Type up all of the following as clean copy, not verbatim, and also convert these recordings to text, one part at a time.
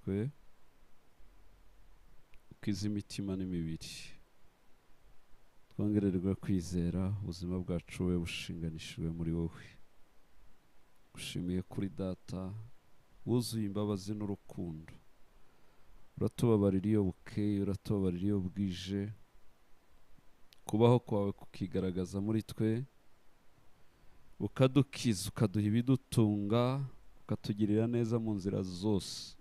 twe ukiza imitima n'imibiri twongererwe kwizera ubuzima bwacu we bushinganishijwe muri wowe gushimiye kuri data wuzuye imbabazi n'urukundo uratubabarira iyo bukeye uratubabarira iyo bwije kubaho kwawe kukigaragaza muri twe ukadukiza ukaduha ibidutunga ukatugirira neza mu nzira zose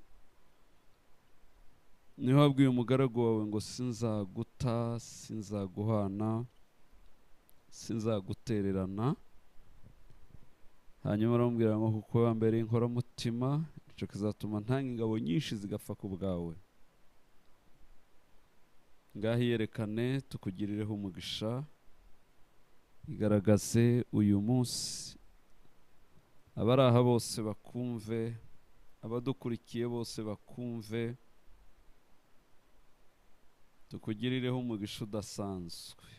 niho wabwiye umugaragu wawe ngo sinzaguta sinzaguhana sinzagutererana hanyuma aramubwira ngo kuko wambereye inkoramutima icyo kizatuma ntanga ingabo nyinshi zigapfa ku bwawe ngaho iyerekane tukugirireho umugisha igaragaze uyu munsi abari aha bose bakumve abadukurikiye bose bakumve tukugirireho umugisha udasanzwe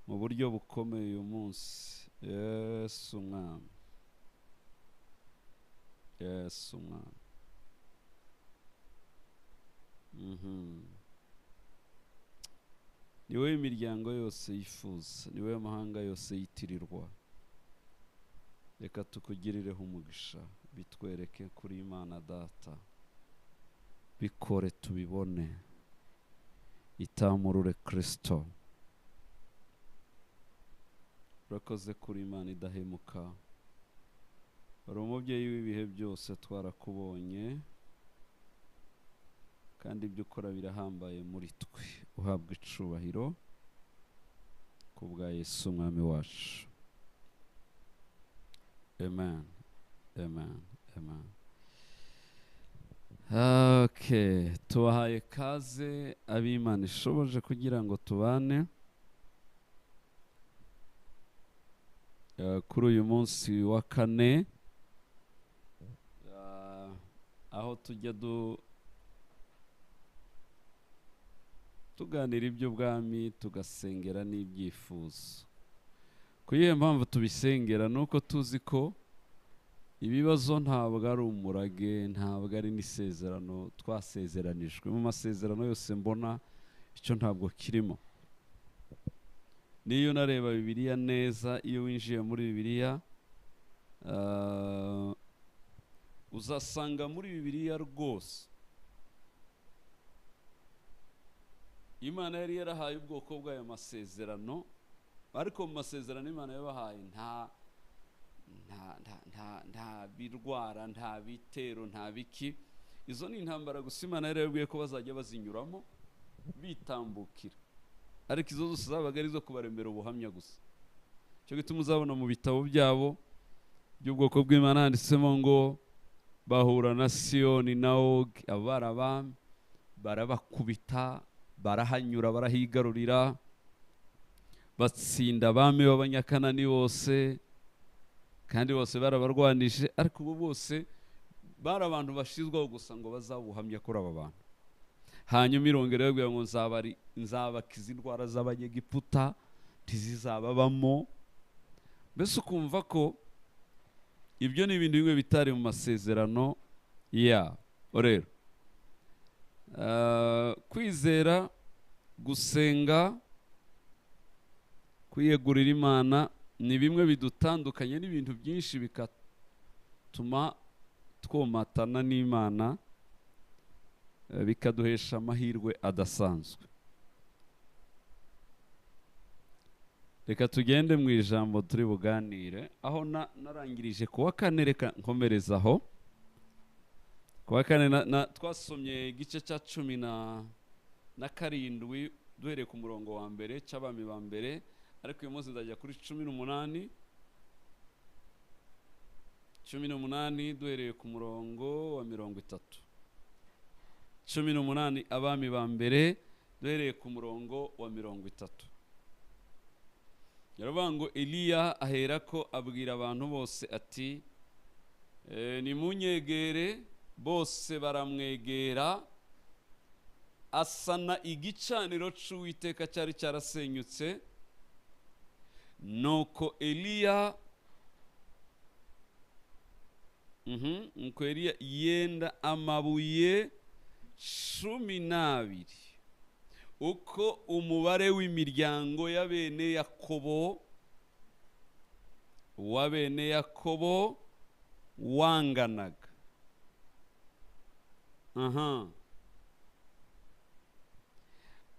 mu buryo bukomeye uyu munsi Yesu umwami Yesu umwami ni wowe imiryango yose yifuza ni wowe amahanga yose yitirirwa reka tukugirireho umugisha bitwereke kuri Imana data bikore tubibone itamurure Kristo urakoze kuri Imana idahemuka uri umubyeyi w'ibihe byose twarakubonye kandi ibyo ukora birahambaye muri twe uhabwa icubahiro ku bwa Yesu umwami wacu amen amen amen. Okay, tubahaye kaze ab'Imana ishoboje kugira ngo tubane kuri uyu munsi wa kane aho tujya tuganira iby'ubwami tugasengera n'ibyifuzo ku iyo mpamvu tubisengera nuko tuzi ko ibibazo ntabwo ari umurage ntabwo ari n'isezerano twasezeranijwe mu masezerano yose mbona icyo ntabwo kirimo niyo nareba Bibiliya neza iyo winjiye muri Bibiliya uzasanga muri Bibiliya rwose Imana yari yarahaye ubwoko bw'ayo masezerano ariko mu masezerano Imana yabahaye nta birwara nta bitero nta biki izo ni intambara gusa Imana yari yabwiye ko bazajya bazinyuramo bitambukira ariko izo zose zabaga ari zo kubaremera ubuhamya gusa cyo gituma uzabona mu bitabo byabo by'ubwoko bw'Imana handitsemo ngo bahura na Siyoni na Ogi abarabami barabakubita barahanyura barahigarurira batsinda abami b'abanyakanani bose kandi bose barabarwanije ariko ubu bose bari abantu bashizwaho gusa ngo bazabuhamya kuri aba bantu hanyuma irongera yabwira ngo nzabakiza indwara z'abanyegiputa ntizizababamo mbese ukumva ko ibyo ni ibintu bimwe bitari mu masezerano rero kwizera gusenga kwiyegurira Imana ni bimwe bidutandukanye n'ibintu byinshi bikatuma twomatana n'Imana bikaduhesha amahirwe adasanzwe reka tugende mu ijambo turi buganire aho narangirije kuwa kane reka nkomerezaho kuwa kane twasomye igice cya 17 duhereye ku murongo wa mbere cy'abami ba mbere ariko uyu munsi ndajya kuri 18 duhereye ku murongo wa 30 18 abami ba mbere duhereye ku murongo wa 30 yaravuga ngo Eliya aherako abwira abantu bose ati nimunyegere bose baramwegera asana igicaniro c'Uwiteka cyari cyarasenyutse nuko Eliya nuko Eliya yenda amabuye 12 uko umubare w'imiryango w'abene Yakobo wanganaga.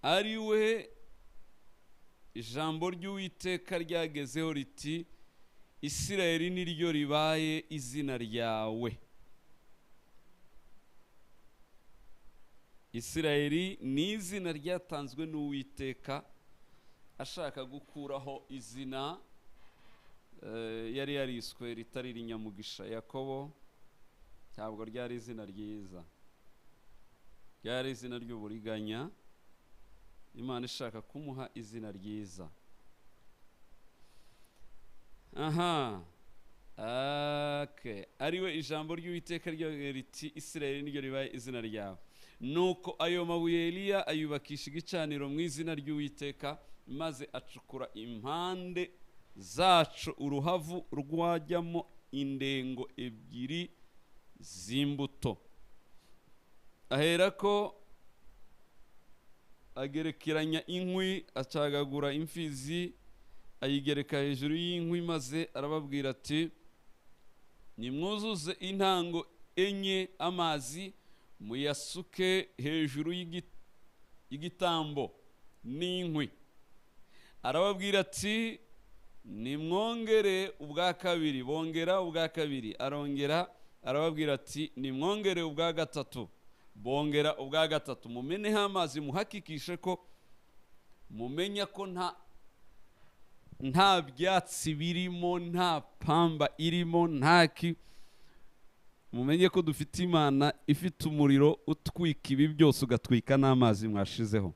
Ari we ijambo ry'Uwiteka ryagezeho riti Isirayeli niryo ribaye izina ryawe. Isirayeli ni izina ryatanzwe n'Uwiteka ashaka gukuraho izina yari yariswe ritari irinyamugisha. Yakobo ntabwo ryari izina ryiza, ryari izina ry'uburiganya. Imana ishaka kumuha izina ryiza. Ariwe ijambo ry'Uwiteka riti Isirayeli niryo ribaye izina ryawe. Nuko ayo mabuye Eliya ayubakisha igicaniro mu izina ry'Uwiteka, maze acukura impande zacu uruhavu rwajyamo indengo 2 z'imbuto. Aherako agerekeranya inkwi, acagagura imfizi, ayigereka hejuru y'inkwi, maze arababwira ati nimwuzuze intango 4 amazi, muyasuke hejuru y'igitambo n'inkwi. Arababwira ati nimwongere ubwa kabiri. Bongera ubwa kabiri. Arongera arababwira ati nimwongere ubwa gatatu. Bongera ubwa gatatu. Mumeneho amazi, muhakikishe ko mumenya ko nta byatsi birimo, nta pamba irimo, ntaki. Mumenye ko dufite Imana ifite umuriro utwika ibi byose, ugatwika n'amazi mwashizeho.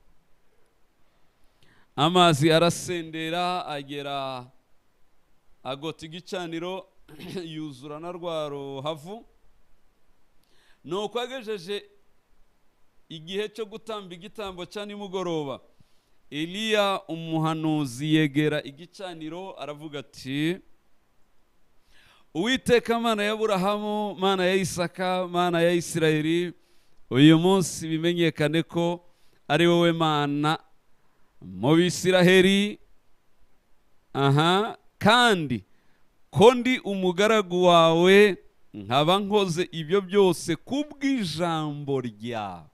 Amazi arasendera agera agota igicaniro yuzura na rwa ruhavu. Nuko agejeje igihe cyo gutamba igitambo cya nimugoroba, Eliya umuhanuzi yegera igicaniro aravuga ati Uwiteka Mana ya Aburahamu, Mana ya Isaka, Mana ya Isirayeli, uyu munsi bimenyekane ko ari wowe Mana mu Bisiraheli, kandi ko ndi umugaragu wawe, nkaba nkoze ibyo byose kubw'ijambo ryawe.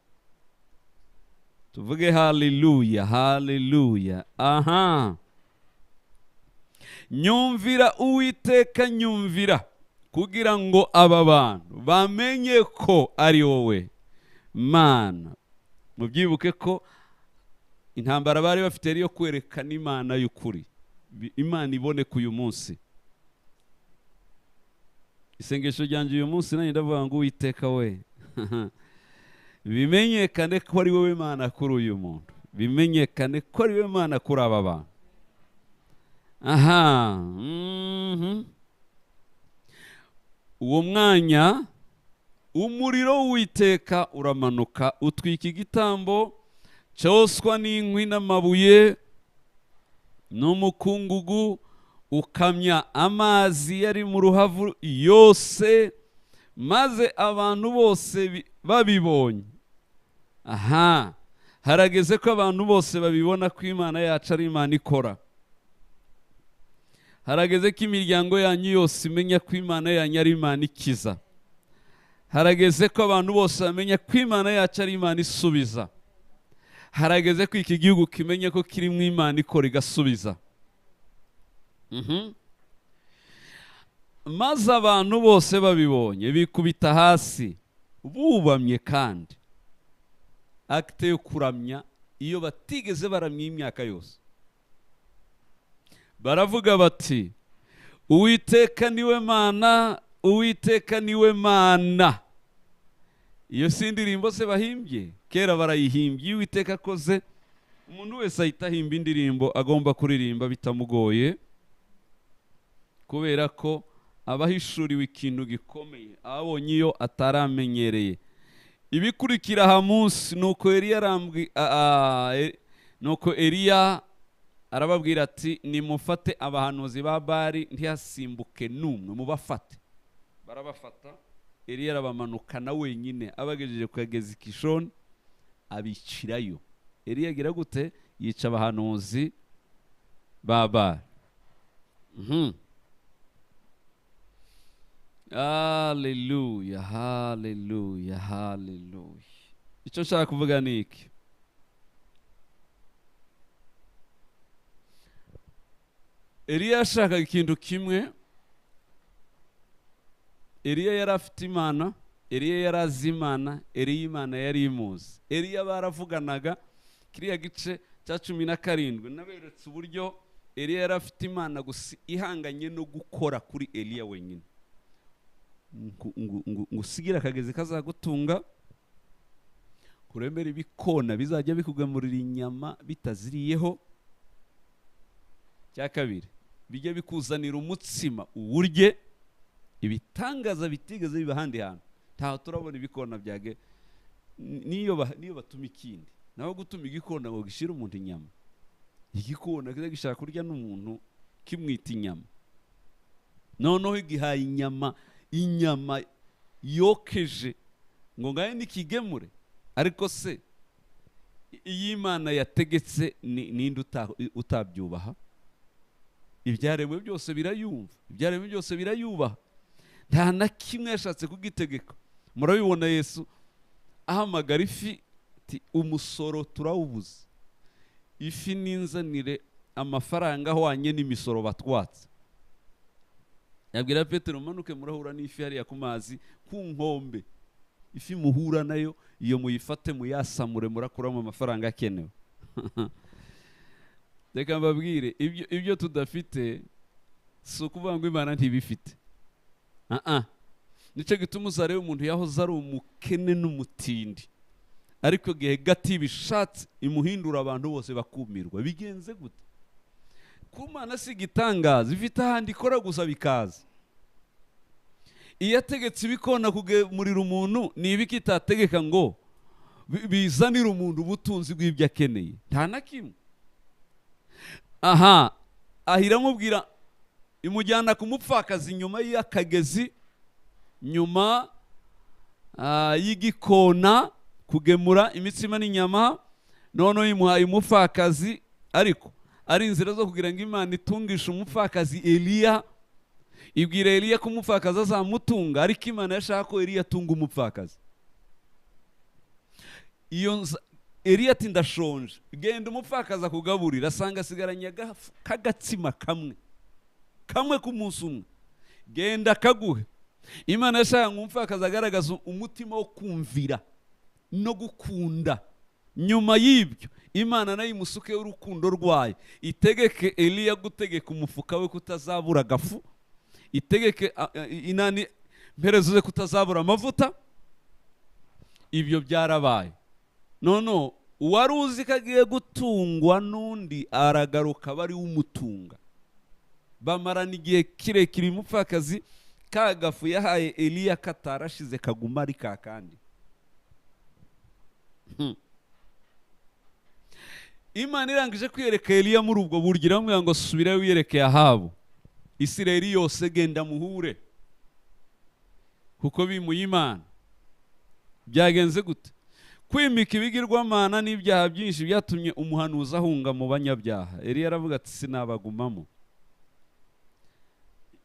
Tuvuge haleluya, haleluya. Nyumvira Uwiteka, nyumvira, kugira ngo aba bantu bamenye ko ari wowe Mana. Mubyibuke ko intambara bari bafite ari yo kwerekana Imana y'ukuri, Imana iboneka uyu munsi. Isengesho ryanjye uyu munsi nanjye ndavuga ngo Uwiteka we bimenyekane ko ari wowe Mana kuri uyu muntu, bimenyekane ko ari wowe Mana kuri aba bantu. Uwo mwanya umuriro w'Uwiteka uramanuka, utwika igitambo cyoswa n'inkwi n'amabuye n'umukungugu, ukamya amazi yari mu ruhavu yose, maze abantu bose babibonye. Harageze ko abantu bose babibona ko Imana yacu ari Imana ikora. Harageze ko imiryango yanyu yose imenya ko Imana yanyu ari Imana ikiza. Harageze ko abantu bose bamenya ko Imana yacu ari Imana isubiza. Harageze ko iki gihugu kimenye ko kirimo Imana ikora igasubiza. Maze abantu bose babibonye bikubita hasi bubamye, kandi akite yo kuramya iyo batigeze baramya imyaka yose. Baravuga bati Uwiteka niwe Mana, Uwiteka niwe Mana. Iyo si indirimbo se bahimbye, kera barayihimbye. Iyo Uwiteka akoze, umuntu wese ahita ahimba indirimbo agomba kuririmba bitamugoye, kubera ko abahishuriwe ikintu gikomeye, abonye iyo ataramenyereye. Ibikurikira aha munsi nuko Eliya arababwira ati nimufate abahanuzi ba Bali ntihasimbuke n'umwe, mubafate. barabafata Eliya arabamanukana wenyine abagejeje ku kagezi Kishoni abicirayo. Eliya agira gute? Yica abahanuzi ba Bali. Haleluya, haleluya, haleluya. Icyo nshaka kuvuga ni iki? Eliya yashakaga ikintu kimwe. Eliya yari afite Imana, Eliya yari azi Imana, Eliya Imana yari imuzi. Eliya baravuganaga. Kiriya gice cya 17 naberetse uburyo Eliya yari afite Imana gusa ihanganye no gukora kuri Eliya wenyine. Ngusigira akagezi kazagutunga, kuremera ibikona bizajya bikugamurira inyama bitaziriyeho. Cya kabiri, bijye bikuzanira umutsima uwurye. Ibitangaza bitigeze biba handi hantu. Ntaho turabona ibikona byage niyo batuma ikindi. Naho gutuma igikona ngo gishira umuntu inyama. Igikona kiza gishaka kurya n'umuntu kimwita inyama. Noneho igihaye inyama yokeje ngo ngaye nikigemure. Ariko se iyi Imana yategetse ninde utabyubaha? Ibyaremwe byose birayumva, ibyaremwe byose birayubaha. Nta na kimwe yashatse kugitegeka. Murabibona Yesu ahamagara ifi ati umusoro turawubuze. Ifi ninzanire amafaranga ahwanye n'imisoro batwatse. Yabwira Petero manuke murahura n'ifi hariya ku mazi ku nkombe. Ifi muhura nayo iyo muyifate muyasamure murakuramo amafaranga akenewe. Reka mbabwire ibyo tudafite si ukuvuga ngo Imana ntibifite. Nicyo gituma uzareba umuntu yahoze ari umukene n'umutindi, ariko gihe gati bishatse imuhindura abantu bose bakumirwa. Bigenze gute? Ku Mana si gitangaza, ifite ahandi ikora gusa bikaza. Iyo ategetse ibikona kugemurira umuntu, ni ibiki itategeka ngo bizanire umuntu ubutunzi bw'ibyo akeneye? Nta na kimwe. Ahira amubwira imujyana ku mupfakazi nyuma y'akagezi, nyuma y'igikona kugemura imitsima n'inyama. Noneho imuhaye umupfakazi, ariko ari inzira zo kugira ngo Imana itungishe umupfakazi Eliya. Ibwira Eliya ko umupfakazi azamutunga, ariko Imana yashaka ko Eliya atunga umupfakazi. Eliya ati ndashonje, genda umupfakazi akugaburira. Asanga asigaranye kagatsima kamwe k'umunsi umwe, genda kaguhe. Imana yashaka ngo umupfakazi agaragaza umutima wo kumvira no gukunda. Nyuma y'ibyo Imana nayo imusukeho urukundo rwayo, itegeke Eliya gutegeka umufuka we kutazabura agafu, itegeke mperezo ze kutazabura amavuta. Ibyo byarabaye. Noneho uwari uzi ko agiye gutungwa n'undi aragaruka bari umutunga. Bamarana igihe kirekire umupfakazi kagafu yahaye Eliya katarashize kaguma ari kakandi. Imana irangije kwiyereka Eliya muri ubwo buryo, iramubwira ngo subirayo wiyerekeye Ahabu. Isirayeli yose genda muhure, kuko bimuye Imana. Byagenze gute? Kwimika ibigirwamana n'ibyaha byinshi byatumye umuhanuzi ahunga mu banyabyaha. Eliya aravuga ati sinabagumamo.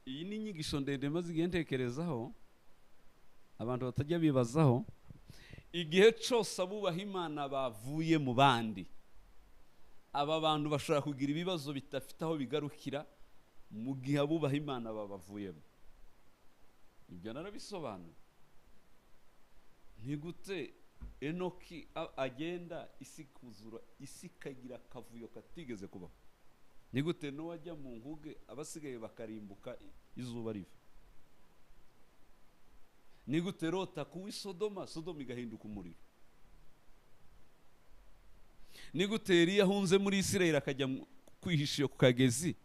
Iyi ni inyigisho ndende maze igihe ntekerezaho, abantu batajya bibazaho. Igihe cyose abubaha Imana bavuye mu bandi, aba bantu bashobora kugira ibibazo bitafite aho bigarukira mu gihe abubaha Imana babavuyemo. Ibyo narabisobanura. Ni gute Enoki agenda isi kuzura, isi kagira akavuyo katigeze kubaho? Ni gute Nowa ajya mu nguge abasigaye bakarimbuka izuba riva? Ni gute Lota kuwi Sodoma igahinduka umuriro? Ni gute Eliya ahunze muri Isirayeli akajya kwihisha ku kagezi?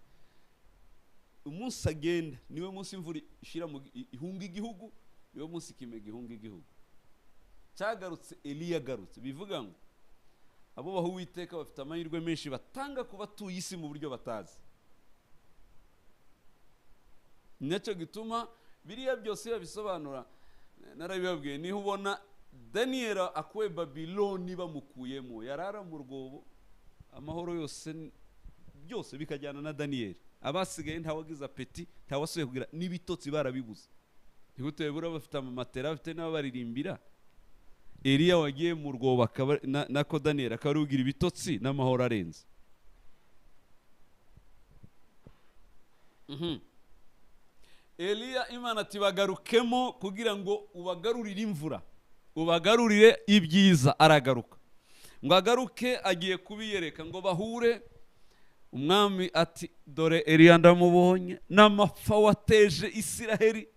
Umunsi agenda niwe munsi imvura ishira mu ihunga igihugu, niwe munsi kimega ihunga igihugu. Cyagarutse Eliya agarutse. Bivuga ngo abo baho Uwiteka bafite amahirwe menshi batanga kuba tuye isi mu buryo batazi. Nicyo gituma biriya byose yabisobanura narabibabwiye niho ubona Daniel akuwe Babiloni bamukuyemo yarara mu rwobo amahoro yose byose bikajyana na Daniel abasigaye ntawagize apeti ntawasuye kugira n'ibitotsi barabibuze ntibutebura bafite amamatera bafite n'abaririmbira Eliya wagiye mu rwobo nako Daniel akarugira ibitotsi n'amahoro arenze Eliya Imana ati bagarukemo kugira ngo ubagarurire imvura ubagarurire ibyiza aragaruka ngo agaruke agiye kubiyereka ngo bahure umwami ati dore Eliya ndamubonye n'amapfa wateje Isiraheli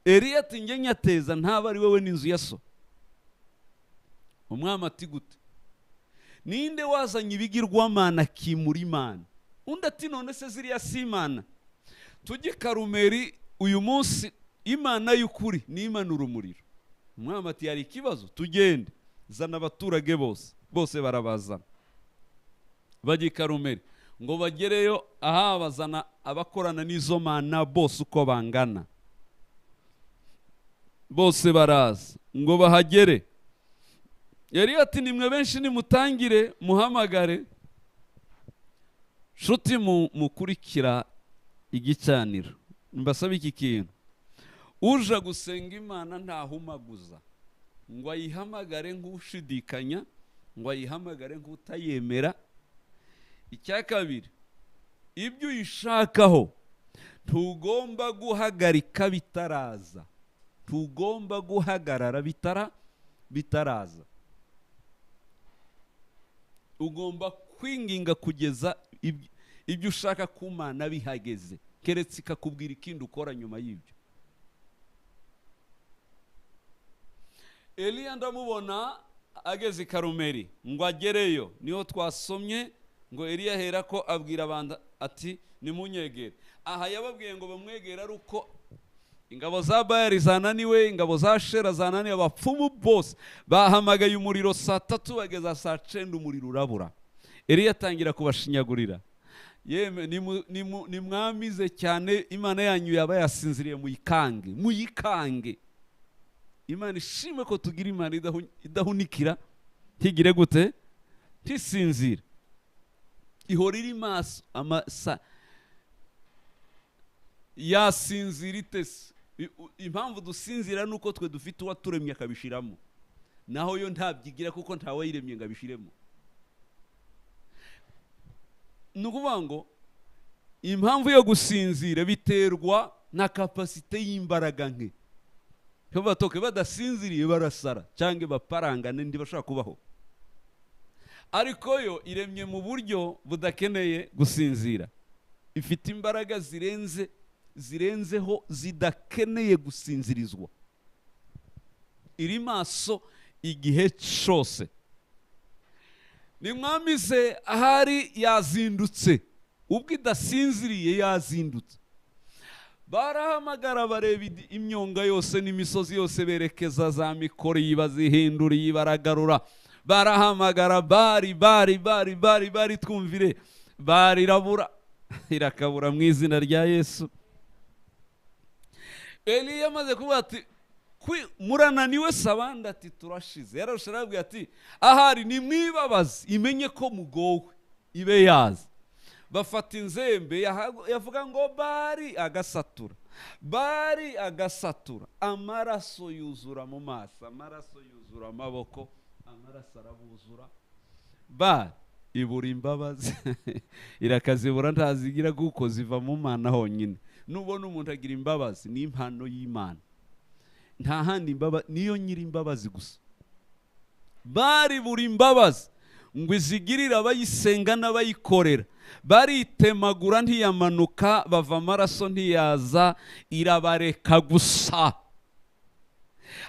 Eliya ati nge nyateza ntaba ari wowe n'inzu ya so umwami ati gute ninde wazanye ibigirwamana akimura Imana undi ati none se ziriya si Imana tujye Karumeli uyu munsi Imana y'ukuri ni imanura umuriro umwami ati hari ikibazo tugende zana abaturage bose barabazana bajye Karumeli ngo bagereyo aha bazana abakorana n'izo mana bose uko bangana bose baraza ngo bahagere yari ati nimwe benshi nimutangire muhamagare nshuti mukurikira igicaniro mbasaba iki kintu uja gusenga Imana ntahumaguza ngo ayihamagare nk'ushidikanya ngo ayihamagare nk'utayemera icya kabiri ibyo uyishakaho ntugomba guhagarika bitaraza ntugomba guhagarara bitaraza ugomba kwinginga kugeza ibyo ushaka ku Mana bihageze keretse ikakubwira ikindi ukora nyuma y'ibyo Eliya ndamubona ageze i Karumeli ngo agereyo niho twasomye ngo Eliya hera ko abwira abanda ati nimunyegere aha yababwiye ngo bamwegere ari uko ingabo za Bayali zananiwe ingabo za Shera zananiwe abapfumu bose bahamagaye umuriro 3 bageza 9 umuriro urabura Eliya atangira kubashinyagurira yeme ni mwamize cyane Imana yanyu yaba yasinziriye muyikange Imana ishimwe ko tugira Imana idahunikira ntigire gute ntisinzira ihora iri maso yasinzira itese impamvu dusinzira nuko twe dufite uwaturemye akabishiramo naho yo ntabyigira kuko ntawe yiremye ngo abishiremo nukuvuga ngo impamvu yo gusinzira biterwa na kapasite y'imbaraga nke batoke badasinziriye barasara cyangwa baparangane ndi bashaka kubaho ariko yo iremye mu buryo budakeneye gusinzira ifite imbaraga zirenzeho zidakeneye gusinzirizwa iri maso igihe cyose nimwamize ahari yazindutse ubwo idasinziriye yazindutse barahamagara bareba imyonga yose n'imisozi yose berekeza za Mikori bazihinduriye baragarura barahamagara bari twumvire barirabura irakabura mu izina rya Yesu Eliya amaze kuvuga ati murananiwe sabanda ati turashize yarasharavuga ati ahari ni mwibabazi imenye ko mugowe ibe yaza bafata inzembe yavuga ngo bari agasatura amaraso yuzura mu maso amaraso yuzura amaboko amaraso arabuzura ibura imbabazi irakazibura ntazigira kuko ziva mu Mana honyine nubona umuntu agira imbabazi ni impano y'Imana nta handi imbabazi niyo nyiri imbabazi gusa buri imbabazi ngo izigirira abayisenga n'abayikorera baritemagura ntiyamanuka bava amaraso ntiyaza irabareka gusa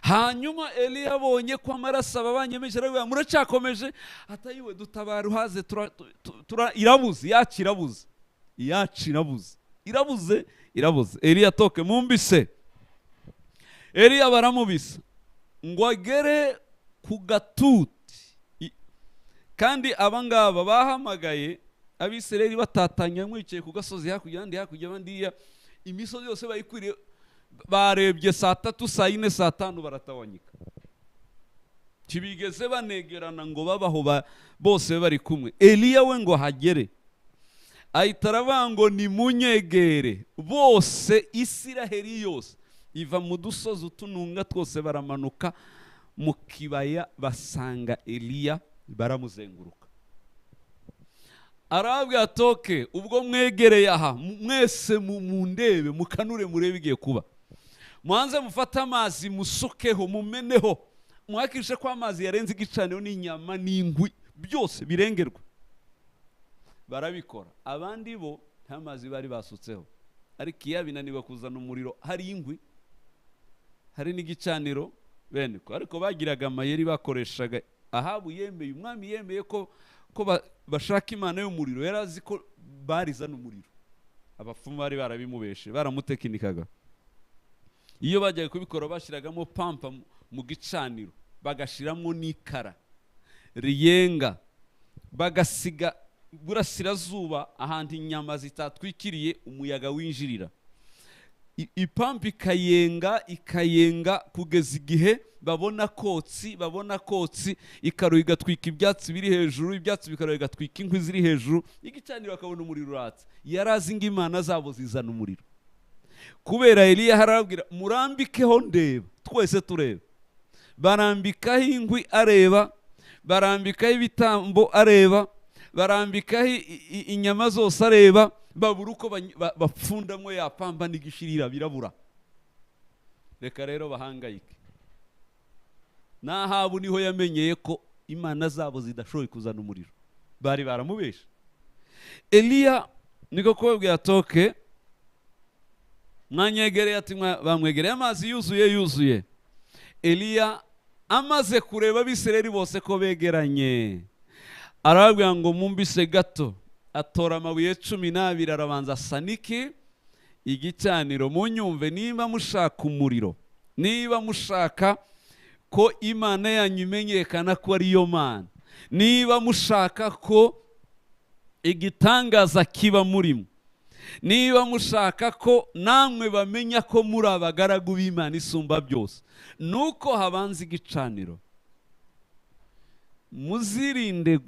hanyuma Eliya abonye ko amaraso ababanyemeje aravuga muracyakomeje atayiwe dutabara uhaze irabuze irabuze Eliya toke mumbise Eliya baramubisa ngo agere ku gatuti kandi abangaba bahamagaye Abisirayeli batatanya mwicaye ku gasozi hakurya abandi imisozi yose bayikwiriye barebye saa 3 saa 4 saa 5 baratawanyika kibigeze banegerana ngo babaho bose bari kumwe. Eliya we ngo hagere ahita aravuga ngo nimunyegere bose. Isiraheli yose iva mu dusozi utununga twose baramanuka mu kibaya basanga Eliya baramuzenguruka. Arabwira atoke ubwo mwegereye aha mwese mundebe mukanure murebe igiye kuba, mwanze mufata amazi musukeho mumeneho mwakishe ko amazi yarenze igicaniro n'inyama n'ingwi byose birengerwa. Barabikora. Abandi bo nta mazi bari basutseho, ariko iya binaniwe kuzana umuriro, hari ingwi hari n'igicaniro bene ko, ariko bagiraga amayeri bakoreshaga. Ahabu yemeye, umwami yemeye ko bashaka imana y'umuriro, yarazi ko barizana umuriro. Abapfumu bari barabimubeshe baramutekinikaga. Iyo bajyaga kubikora bashyiragamo pampa mu gicaniro bagashiramo n'ikara riyenga, bagasiga burasirazuba ahantu inyama zitatwikiriye umuyaga winjirira. Ipampa ikayenga kugeza igihe babona kotsi ikaruha igatwika ibyatsi biri hejuru, ibyatsi bikaruha igatwika inkwi ziri hejuru, igicaniro bakabona umuriro uratse. Yarazi ngo imana zabo zizana umuriro. Kubera Eliya harabwira murambikeho ndeba, twese tureba. Barambikaho inkwi areba, barambikaho ibitambo areba, barambikaho inyama zose areba, babura uko bapfundamwo ya pamba n'igishirira birabura. Reka rero bahangayike. N'Ahabu niho yamenyeye ko imana zabo zidashoboye kuzana umuriro, bari baramubesha. Eliya niko kubabwira atoke mwanyegereye, ati bamwegereye amazi yuzuye. Eliya amaze kureba Abisirayeli bose ko begeranye, arababwira ngo mumbise gato. Atora amabuye 12 arabanza asanike igicaniro. Munyumve, niba mushaka umuriro, niba mushaka ko imana yanyu imenyekana ko ari yo mana, niba mushaka ko igitangaza kiba murimo, niba mushaka ko namwe bamenya ko muri abagaragu b'Imana isumba byose, nuko habanza igicaniro. Muzirinde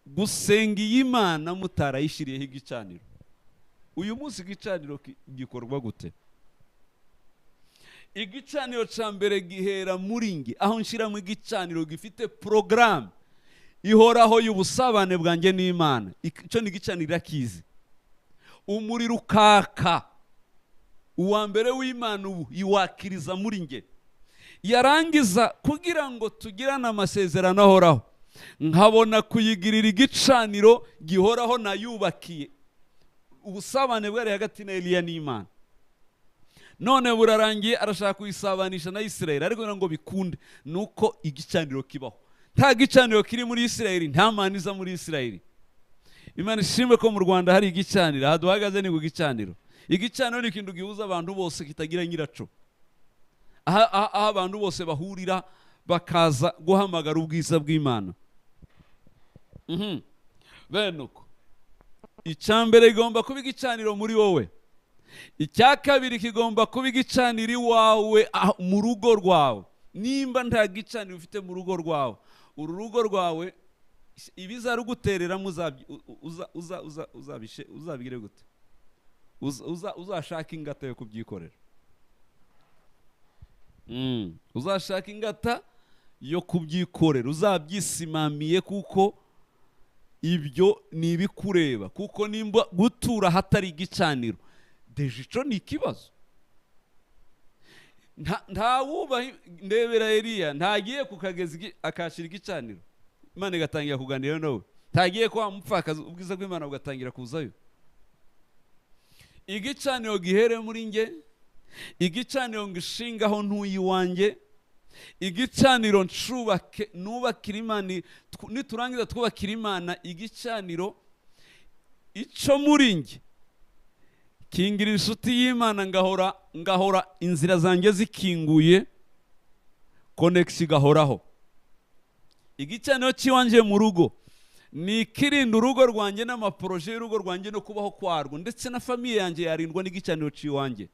gusenga iyi Imana mutarayishiriyeho igicaniro. Uyu munsi igicaniro gikorwa gute? Igicaniro ca mbere gihera muri nge, aho nshiramo igicaniro gifite program ihoraho y'ubusabane bwanjye n'Imana. Ico ni igicaniro akizi. Umuriro ukaka, uwa mbere w'Imana ubu iwakiriza muri nge. Yarangiza kugira ngo tugirane amasezerano ahoraho, nkabona kuyigirira igicaniro gihoraho nayubakiye. Ubusabane bwari hagati na Eliya n'Imana. None burarangiye arashaka kuyisabanisha na Isirayeli, ariko ngo bikunde nuko igicaniro kibaho. Nta gicaniro kiri muri Isirayeli, nta mana iza muri Isirayeli. Imana ishimwe ko mu Rwanda hari igicaniro, haduhagaze ni ku gicaniro. Igicaniro ni ikintu gihuza abantu bose kitagira nyiraco, aha abantu bose bahurira bakaza guhamagara ubwiza bw'Imana. Bene uko icyambere igomba kuba igicaniro muri wowe, icya kabiri kigomba kuba igicaniro iwawe mu rugo rwawe. Nimba nta gicaniro ufite mu rugo rwawe, uru rugo rwawe ibizarugutereramo uzabigire gute? Uzashaka ingata yo kubyikorera. Uzashaka ingata yo kubyikorera, uzabyisimamiye, kuko ibyo ni ibikureba. Kuko nimba gutura hatari igicaniro, deje ico ni ikibazo. Nta wubaha. Ndebera Eliya ntagiye kukageza akashira igicaniro, Imana igatangira kuganira nawe. Ntagiye ko amupfakaza, ubwiza bw'Imana bugatangira kuzayo. Igicaniro gihere muri nge, igicaniro ngishingaho ntuyi wanjye, igicaniro nubakira Imana. Niturangiza twubakira Imana igicaniro, ico muri nge kingira inshuti y'Imana, ngahora inzira zanjye zikinguye, connection gahoraho. Igicaniro cy'iwanje mu rugo ni kirinda urugo rwanjye n'amaproje y'urugo rwanjye no kubaho kwarwo, ndetse na famiye yanjye yarindwa n'igicaniro cy'iwanje.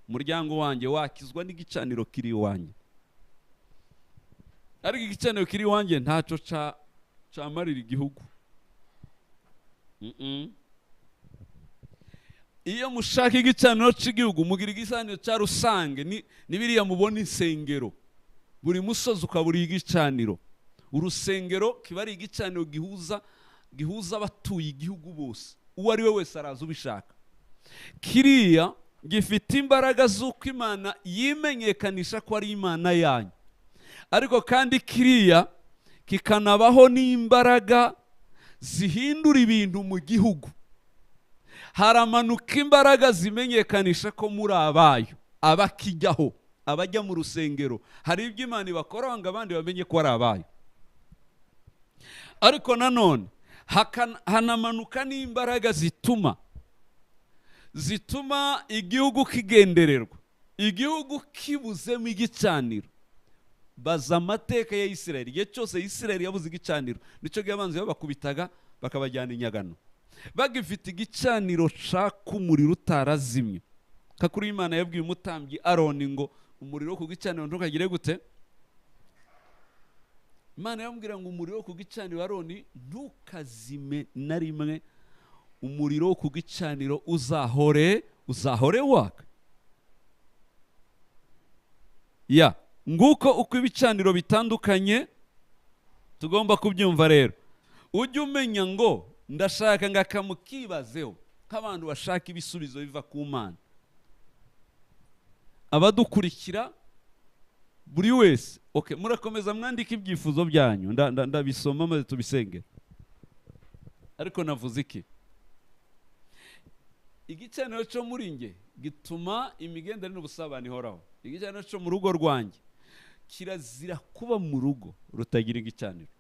umuryango wanjye wakizwa n'igicaniro kiri iwanjye. Ariko igicaniro kiri iwanjye ntacyo camarira igihugu. Iyo mushaka igicaniro cy'igihugu mugira igicaniro cya rusange, ni biriya mubona insengero, buri musozi ukabura igicaniro. Urusengero kiba ari igicaniro gihuza abatuye igihugu bose, uwo ari we wese araza ubishaka. Kiriya gifite imbaraga z'uko Imana yimenyekanisha ko ari Imana yanyu, ariko kandi kiriya kikanabaho n'imbaraga zihindura ibintu mu gihugu. Haramanuka imbaraga zimenyekanisha ko muri abayo, abakijyaho, abajya mu rusengero, hari ibyo Imana ibakora ngo abandi bamenye ko ari abayo. Ariko nanone hanamanuka n'imbaraga zituma igihugu kigendererwa, igihugu kibuzemo igicaniro. Baza amateka ya Isirayeli, igihe cyose Isirayeli yabuze igicaniro, nicyo gihe abanzi babakubitaga bakabajyana inyagano. Bagifite igicaniro caka umuriro utarazimye. Kakuri Imana yabwiye umutambyi Aroni ngo umuriro wo ku gicaniro ntukagire gute? Imana yambwira ngo umuriro wo ku gicaniro Aroni ntukazime na rimwe, umuriro wo ku gicaniro uzahore waka. Ya, nguko uko ibicaniro bitandukanye tugomba kubyumva rero. Ujye umenya ngo ndashaka ngo akamukibazeho nk'abantu bashaka ibisubizo biva ku Mana. Abadukurikira buri wese, okay, murakomeza mwandika ibyifuzo byanyu, ndabisoma maze tubisengera. Ariko navuze iki? Igicaniro cyo muri nge gituma imigendere n'ubusabane ihoraho. Igicaniro cyo mu rugo rwanjye kirazira kuba mu rugo rutagira igicaniro.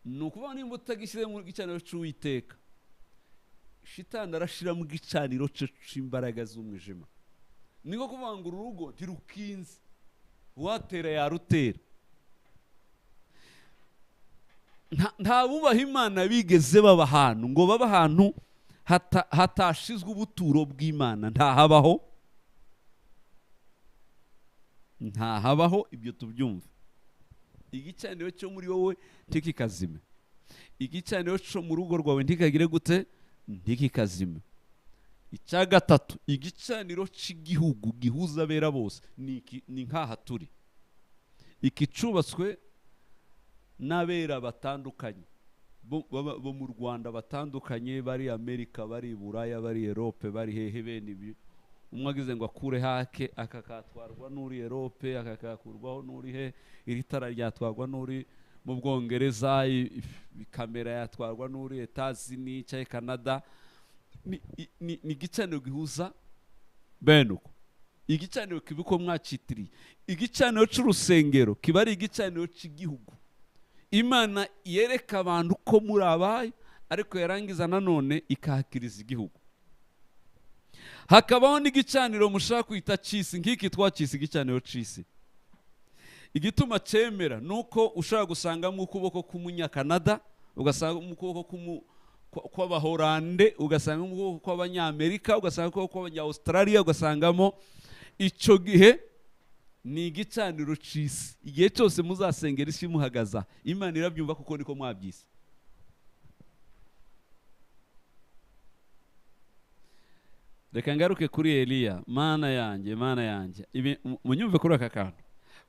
Nukuvuga nimba utagishyire mu gicaniro cy'Uwiteka, shitani arashira mu gicaniro cy'imbaraga z'umwijima. Niko kuvuga ngo urugo ntirukinze, watera yarutera. Nta bubaha Imana bigeze baba ahantu ngo baba ahantu hatashizwe ubuturo bw'Imana. Ntahabaho ibyo tubyumva. Igicaniro cyo muri wowe ntikikazime, igicaniro cyo mu rugo rwawe ntikagire gute? Ntikikazime. Icya gatatu, igicaniro cy'igihugu gihuza abera bose ni nk'aha turi. Iki cyubatswe n'abera batandukanye bo mu Rwanda batandukanye, bari Amerika, bari Buraya, bari Europe, bari hehe bene ibi. Umwe agize ngo akure hake akakatwarwa n'uri Europe, akakakurwaho n'uri he, iri tara ryatwarwa n'uri mu Bwongereza, kamera yatwarwa n'uri Etazini cyangwa Canada. Ni igicaniro gihuza bene uko. Igicaniro kibiko mwacitiriye. Igicaniro cy'urusengero kiba ari igicaniro cy'igihugu. Imana yereka abantu ko muri abayo, ariko yarangiza nanone ikahakiriza igihugu. Hakabaho n'igicaniro mushaka kwita cy'isi, nk'iki twacise igicaniro cy'isi. Igituma cyemera nuko ushaka gusangamo ukuboko k'umunyakanada, ugasanga ukuboko kw'Abahorande, ugasanga ukuboko kw'Abanyamerika, ugasanga ukuboko kw'Abanya-Australia, ugasangamo. Icyo gihe ni igicaniro cy'isi. Igihe cyose muzasengera isi muhagaza, Imana irabyumva kuko niko mwabyise. Reka ngaruke kuri Eliya. Mana yanjye munyumve kuri aka kantu.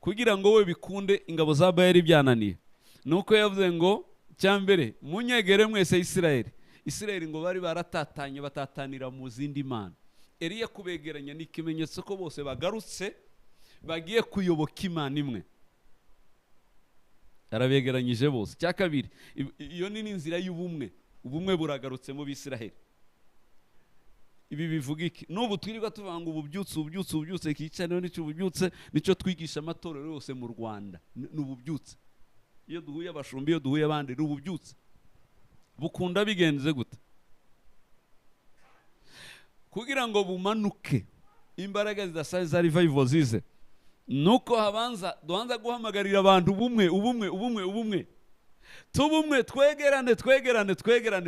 Kugira ngo we bikunde ingabo za Bayali byananiye, nuko yavuze ngo cyambere munyegere mwese Isirayeli ngo bari baratatanye batatanira mu zindi mana. Eliya kubegeranya ni ikimenyetso ko bose bagarutse bagiye kuyoboka Imana imwe. Arabegeranyije bose. Cya kabiri, iyo ni inzira y'ubumwe. Ubumwe buragarutse mu Bisirayeli. Ibi bivuga iki? N'ubu twirirwa tuvanga ububyutse, iki gicaniro nicyo ububyutse, nicyo twigisha amatorero yose mu Rwanda. N'ububyutse. Iyo duhuye abashumbi, iyo duhuye abandi, n'ububyutse. Bukunda bigenze gute? Kugira ngo bumanuke imbaraga zidasanzwe za revival zize, nuko duhanza guhamagarira abantu ubumwe. Tubumwe, twegerane,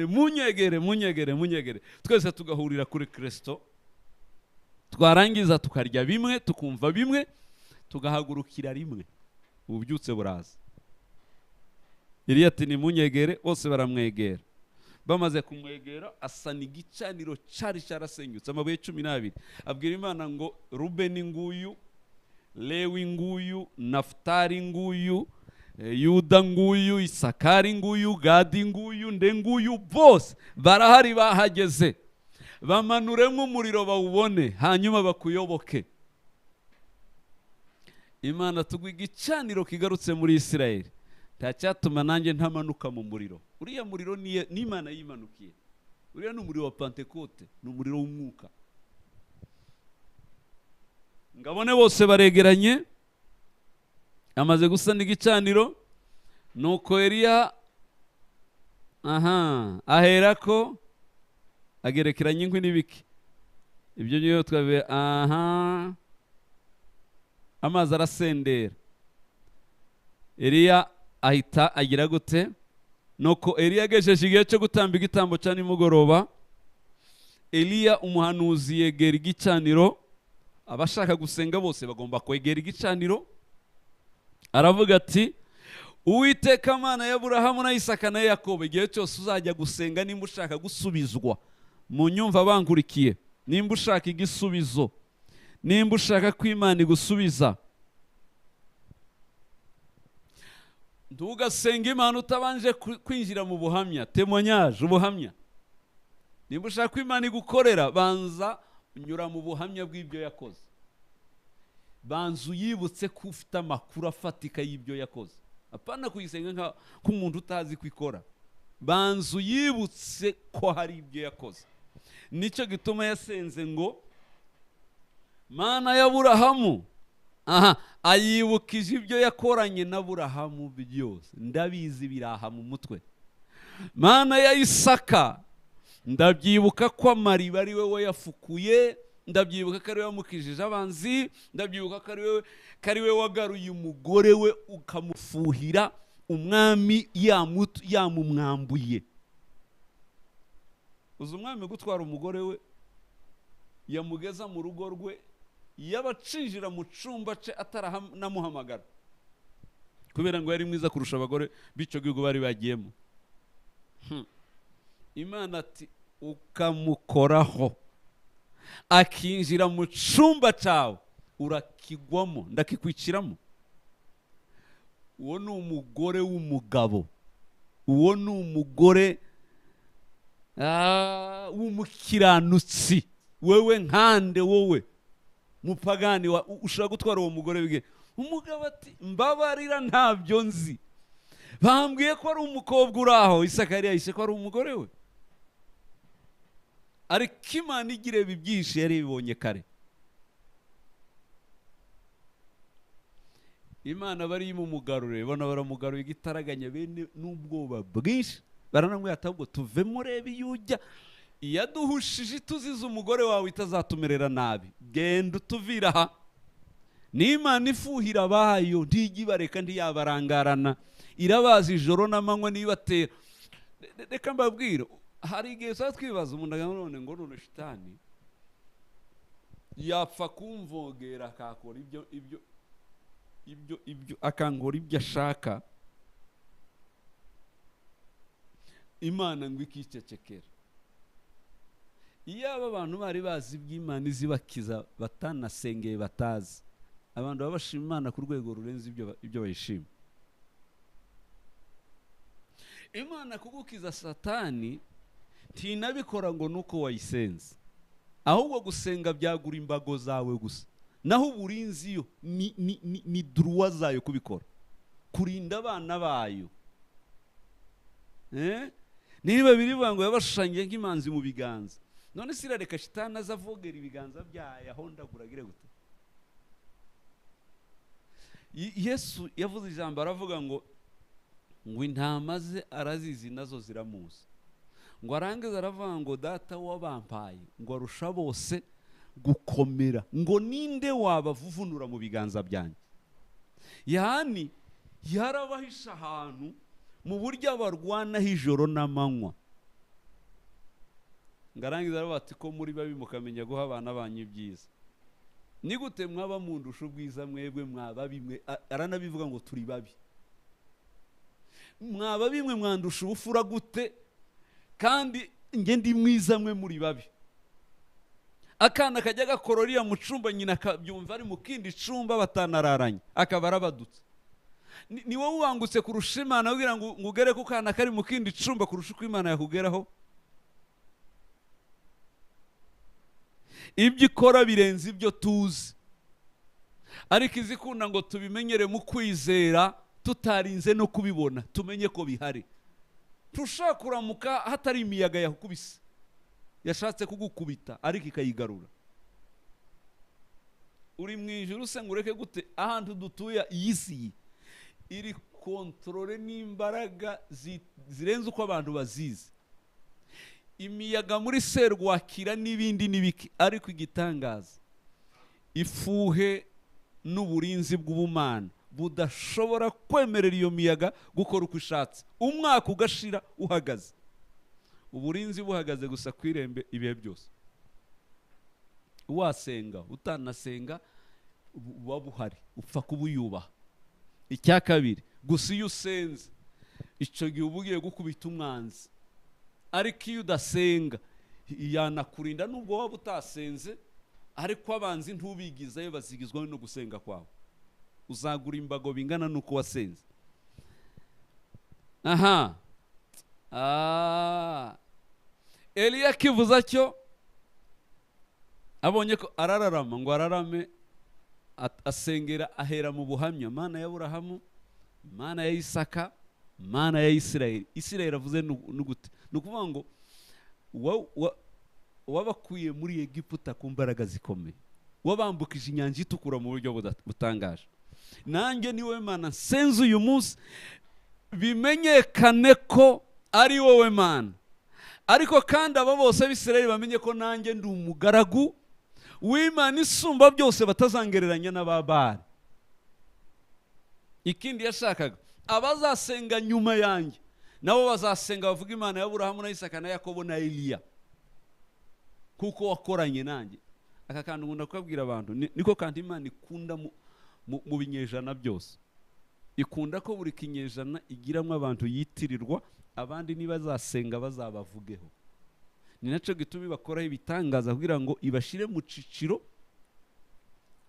munyegere. Twese tugahurira kuri Kristo, twarangiza tukarya bimwe tukumva bimwe tugahagurukira rimwe ububyutse buraza. Eliya ati nimunyegere, bose baramwegera. Bamaze kumwegera asana igicaniro cyari cyarasenyutse amabuye 12. Abwira Imana ngo Rubeni nguyu, Lewi nguyu, Naftali nguyu, Yuda nguyu, Isakari nguyu, Gadi nguyu, nde nguyu, bose barahari bahageze. Bamanuremo umuriro bawubone hanyuma bakuyoboke. Imana tugwa igicaniro kigarutse muri Isirayeli. Ntacyatuma nanjye ntamanuka mu muriro. Uriya muriro ni Imana yimanukiye. Uriya ni umuriro wa Pentekote, ni umuriro w'umwuka. Ngabone bose baregeranye, amaze gusana igicaniro, nuko Eliya aherako agerekeranya inkwi n'ibiki. Ibyo niyo twabe amazi arasendera. Eliya ahita agira gute? Nuko Eliya agejeje igihe cyo gutamba igitambo cya nimugoroba, Eliya umuhanuzi yegera igicaniro. Abashaka gusenga bose bagomba kwegera igicaniro. Aravuga ati Uwiteka Mana ya Aburahamu na Isaka na Yakobo, igihe cyose uzajya gusenga nimba ushaka gusubizwa, mu nyumva bankurikiye, nimba ushaka igisubizo, nimba ushaka ko Imana igusubiza, ntugasenga Imana utabanje kwinjira mu buhamya, témoignage, ubuhamya. Nimba ushaka ko Imana igukorera, banza unyura mu buhamya bw'ibyo yakoze. Banza uyibutse ko ufite amakuru afatika y'ibyo yakoze. Apana kuyisenga nk'umuntu utazi kwikora. Banza uyibutse ko hari ibyo yakoze. Nicyo gituma yasenze ngo Mana ya Aburahamu, ayibukije ibyo yakoranye na Aburahamu byose. Ndabizi biraha mu mutwe. Mana ya Isaka, ndabyibuka ko amariba ari we yafukuye, ndabyibuka ko ari we wamukijije abanzi, ndabyibuka ko ari we wagaruye umugore we ukamufuhira, umwami yamumwambuye. Uzi umwami gutwara umugore we yamugeza mu rugo rwe, yabacinjira mu cumba ce ataranamuhamagara, kubera ngo yari mwiza kurusha abagore b'icyo gihugu bari bagiyemo. Imana ati ukamukoraho akinjira mu cumba cyawe, urakigwamo, ndakikwiciramo. Uwo ni umugore w'umugabo, uwo ni umugore w'umukiranutsi. Wewe nkande, wowe mupagani ushaka gutwara uwo mugore bige. Umugabo ati mbabarira, ntabyo nzi, bambwiye ko ari umukobwa uraho. Isaka yari yahise ko ari umugore we, ariko Imana igireba ibyinshi yari ibonye kare. Imana bari mumugarure, bona baramugaruye igitaraganya bene n'ubwoba bwinshi. Baranamwe atabwo tuve murebe yujya, iyaduhushije tuzize umugore wawe itazatumerera nabi, genda utuvira aha. N'Imana ifuhira bayo ntigibareka ntiyabarangarana, irabaza ijoro n'amanywa nibatera. Reka mbabwire, hari igihe twibaza umuntu none ngo none shitani yapfa kumvogera akakora ibyo akangora ibyo ashaka, Imana ngo ikicecekera. Iyo aba bantu bari bazi iby'Imana izibakiza batanasengeye batazi, abantu baba bashima Imana ku rwego rurenze ibyo bayishima. Imana kugukiza Satani ntinabikora ngo nuko wayisenze, ahubwo gusenga byagura imbago zawe gusa, naho uburinzi yo ni droit zayo kubikora, kurinda abana bayo. Niba birivuga ngo yabashushanyiye nk'imanzi mu biganza, none sirareka shitani azavogera ibiganza byayo ahondagura gire gute? Yesu yavuze ijambo aravuga ngo intama ze arazizi nazo ziramuzi. Ngo arangiza aravuga ngo data wabampaye ngo arusha bose gukomera, ngo ninde wabavuvunura mu biganza byanjye. Yani yarabahisha ahantu mu buryo abarwanaho ijoro n'amanywa. Ngarangiza aravuga ati ko muri babi mukamenya guha abana banyu ibyiza. ni gute mwaba mundusha ubwiza mwebwe mwaba bimwe aranabivuga ngo turi babi mwaba bimwe mwandusha ubufura gute kandi nge ndi mwiza mwe muri babi akana kajya gakororiya mu cumba nyina akabyumva ari mu kindi cumba batanararanye akaba arabadutse ni wowe wangutse kurusha Imana kugira ngo ugere ku kana kari mu kindi cumba kurusha uko Imana yakugeraho ibyo ikora birenze ibyo tuzi ariko izikunda ngo tubimenyere mu kwizera tutarinze no kubibona tumenye ko bihari tushaka kuramuka hatari imiyaga yakubise yashatse kugukubita ariko ikayigarura uri mu ijuru se ngureke gute ahantu dutuye iyisi iri kontrole n'imbaraga zirenze uko abantu bazizi imiyaga muri serwakira n'ibindi n'ibiki ariko igitangaza ifuhe n'uburinzi bw'ubumana budashobora kwemerera iyo miyaga gukora uko ishatse umwaka ugashira uhagaze uburinzi buhagaze gusa kwirembe ibihe byose wasenga utanasenga buba buhari upfa kubuyubaha icya kabiri gusa iyo usenze icyo gihe uba ugiye gukubita umwanzi ariko iyo udasenga yanakurinda nubwo waba utasenze ariko abanzi ntubigizayo bazigizwaho no gusenga kwawe uzagura imbago bingana nuko wasenze aha Eliya kivuza cyo abonye ko arararama ngo ararame asengera ahera mu buhamya Mana ya Aburahamu Mana ya Isaka Mana ya Isirayeli Isirayeli avuze n'ugute nukuvuga ngo wabakuye muri Egiputa ku mbaraga zikomeye wabambukije inyanja itukura mu buryo butangaje nanjye niwe Mana nsenze uyu munsi bimenyekane ko ari wowe Mana ariko kandi aba bose b'Isirayeli bamenye ko nanjye ndi umugaragu w'Imana isumba byose batazangereranya n'ababari ikindi yashakaga abazasenga nyuma yanjye nabo bazasenga bavuga Imana ya Aburahamu na Isaka na Yakobo na Eliya kuko wakoranye nanjye aka kandi ngunda kubabwira abantu niko kandi Imana ikunda mu binyejana byose ikunda ko buri kinyejana igiramo abantu yitirirwa abandi nibazasenga bazabavugeho ni naco gituma bakoraho ibitangaza kugira ngo ibashire mu ciciro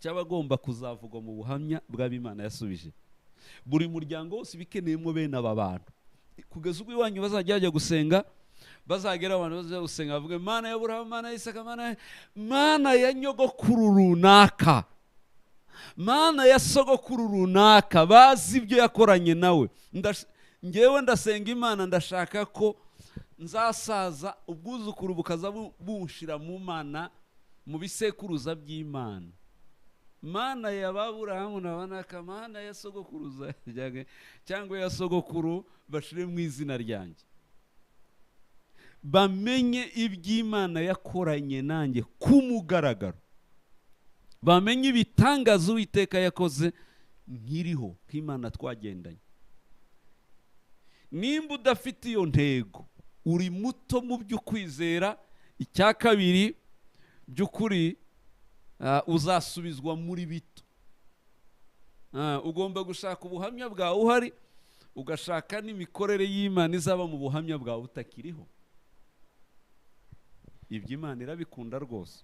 cy'abagomba kuzavugwa mu buhamya bw'Imana yasubije buri muryango wose bikeneyemo bene aba bantu kugeza ubwo iwanyu bazajya gusenga bazagera abantu bazajya gusenga bavuge Mana ya Aburahamu Mana ya Isaka Mana ya nyogokuru runaka Mana ya sogokuru runaka bazi ibyo yakoranye nawe ngewe ndasenga Imana ndashaka ko nzasaza ubwuzukuru bukaza bunshira mu Mana mu bisekuruza by'Imana Mana ya Aburahamu na Mana ya sogokuruza cyangwa ya sogokuru bashire mu izina ryanjye bamenye iby'Imana yakoranye nanjye kumugaragaro bamenye ibitangaza Uwiteka yakoze nkiriho nk'Imana twagendanye nimba udafite iyo ntego uri muto mu by'ukwizera icya kabiri by'ukuri uzasubizwa muri bito ugomba gushaka ubuhamya bwawe uhari ugashaka n'imikorere y'Imana izaba mu buhamya bwawe utakiriho iby'Imana irabikunda rwose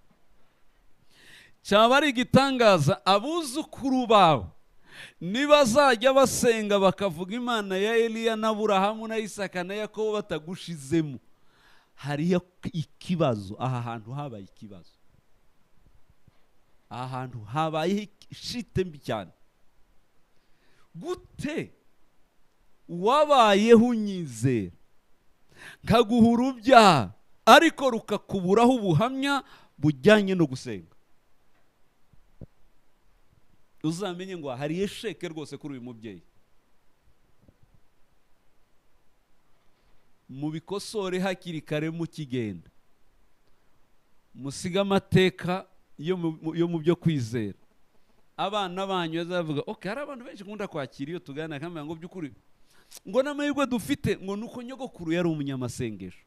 cyaba ari igitangaza abuzukuru bawe nibazajya basenga bakavuga Imana ya Eliya na Aburahamu na Isaka na Yakobo batagushizemo hariyo ikibazo aha hantu habaye ikibazo aha hantu habaye shite mbi cyane gute wabayeho unyizera nkaguhura ubyaha ariko rukakuburaho ubuhamya bujyanye no gusenga uzamenye ngo hari esheke rwose kuri uyu mubyeyi mubikosore hakiri kare mukigenda musiga amateka yo mu byo kwizera abana banyu bazavuga okay hari abantu benshi nkunda kwakira iyo tugana kamera ngo by'ukuri ngo n'amahirwe dufite ngo nuko nyogokuru yari umunyamasengesho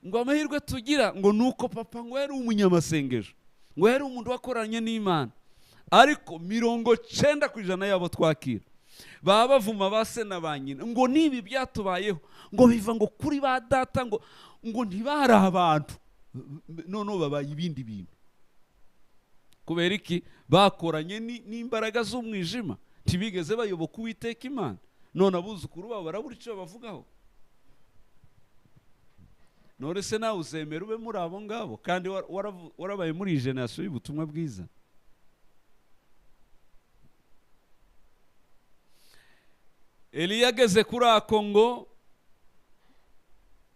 ngo amahirwe tugira ngo nuko papa ngo yari umunyamasengesho ngo yari umuntu wakoranye n'Imana, ariko 90% yabo twakira baba bavuma ba se na ba nyina ngo nibi byatubayeho, ngo biva ngo kuri ba data, ngo ntibari abantu, none babaye ibindi bintu. Kubera iki? Bakoranye n'imbaraga z'umwijima, ntibigeze bayoboka Uwiteka Imana. None abuzukuru babo barabura icyo bavugaho. None se nawe uzemera ube muri abo ngabo kandi warabaye muri generation y'ubutumwa bwiza? Eliya ageze kuri ako ngo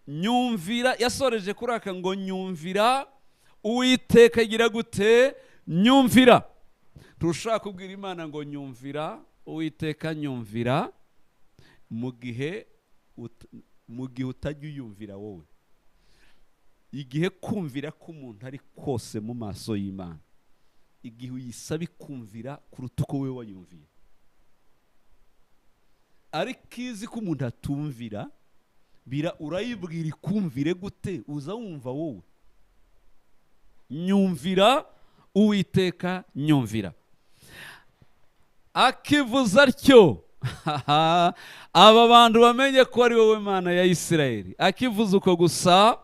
nyumvira, yasoreje kuri aka ngo nyumvira Uwiteka agira gute? Nyumvira. Turushaka kubwira Imana ngo nyumvira Uwiteka, nyumvira, mu gihe utajya uyumvira wowe. Igihe kumvira k'umuntu ari kose mu maso y'Imana, igihe uyisaba ikumvira kuruta uko wewe wayumviye. Ariko izi ko umuntu atumvira, urayibwira ikumvire gute? Uza wumva wowe. Nyumvira Uwiteka, nyumvira. Akivuza atyo aba bantu bamenye ko ari wowe Mana ya Isirayeli. Akivuza uko gusa,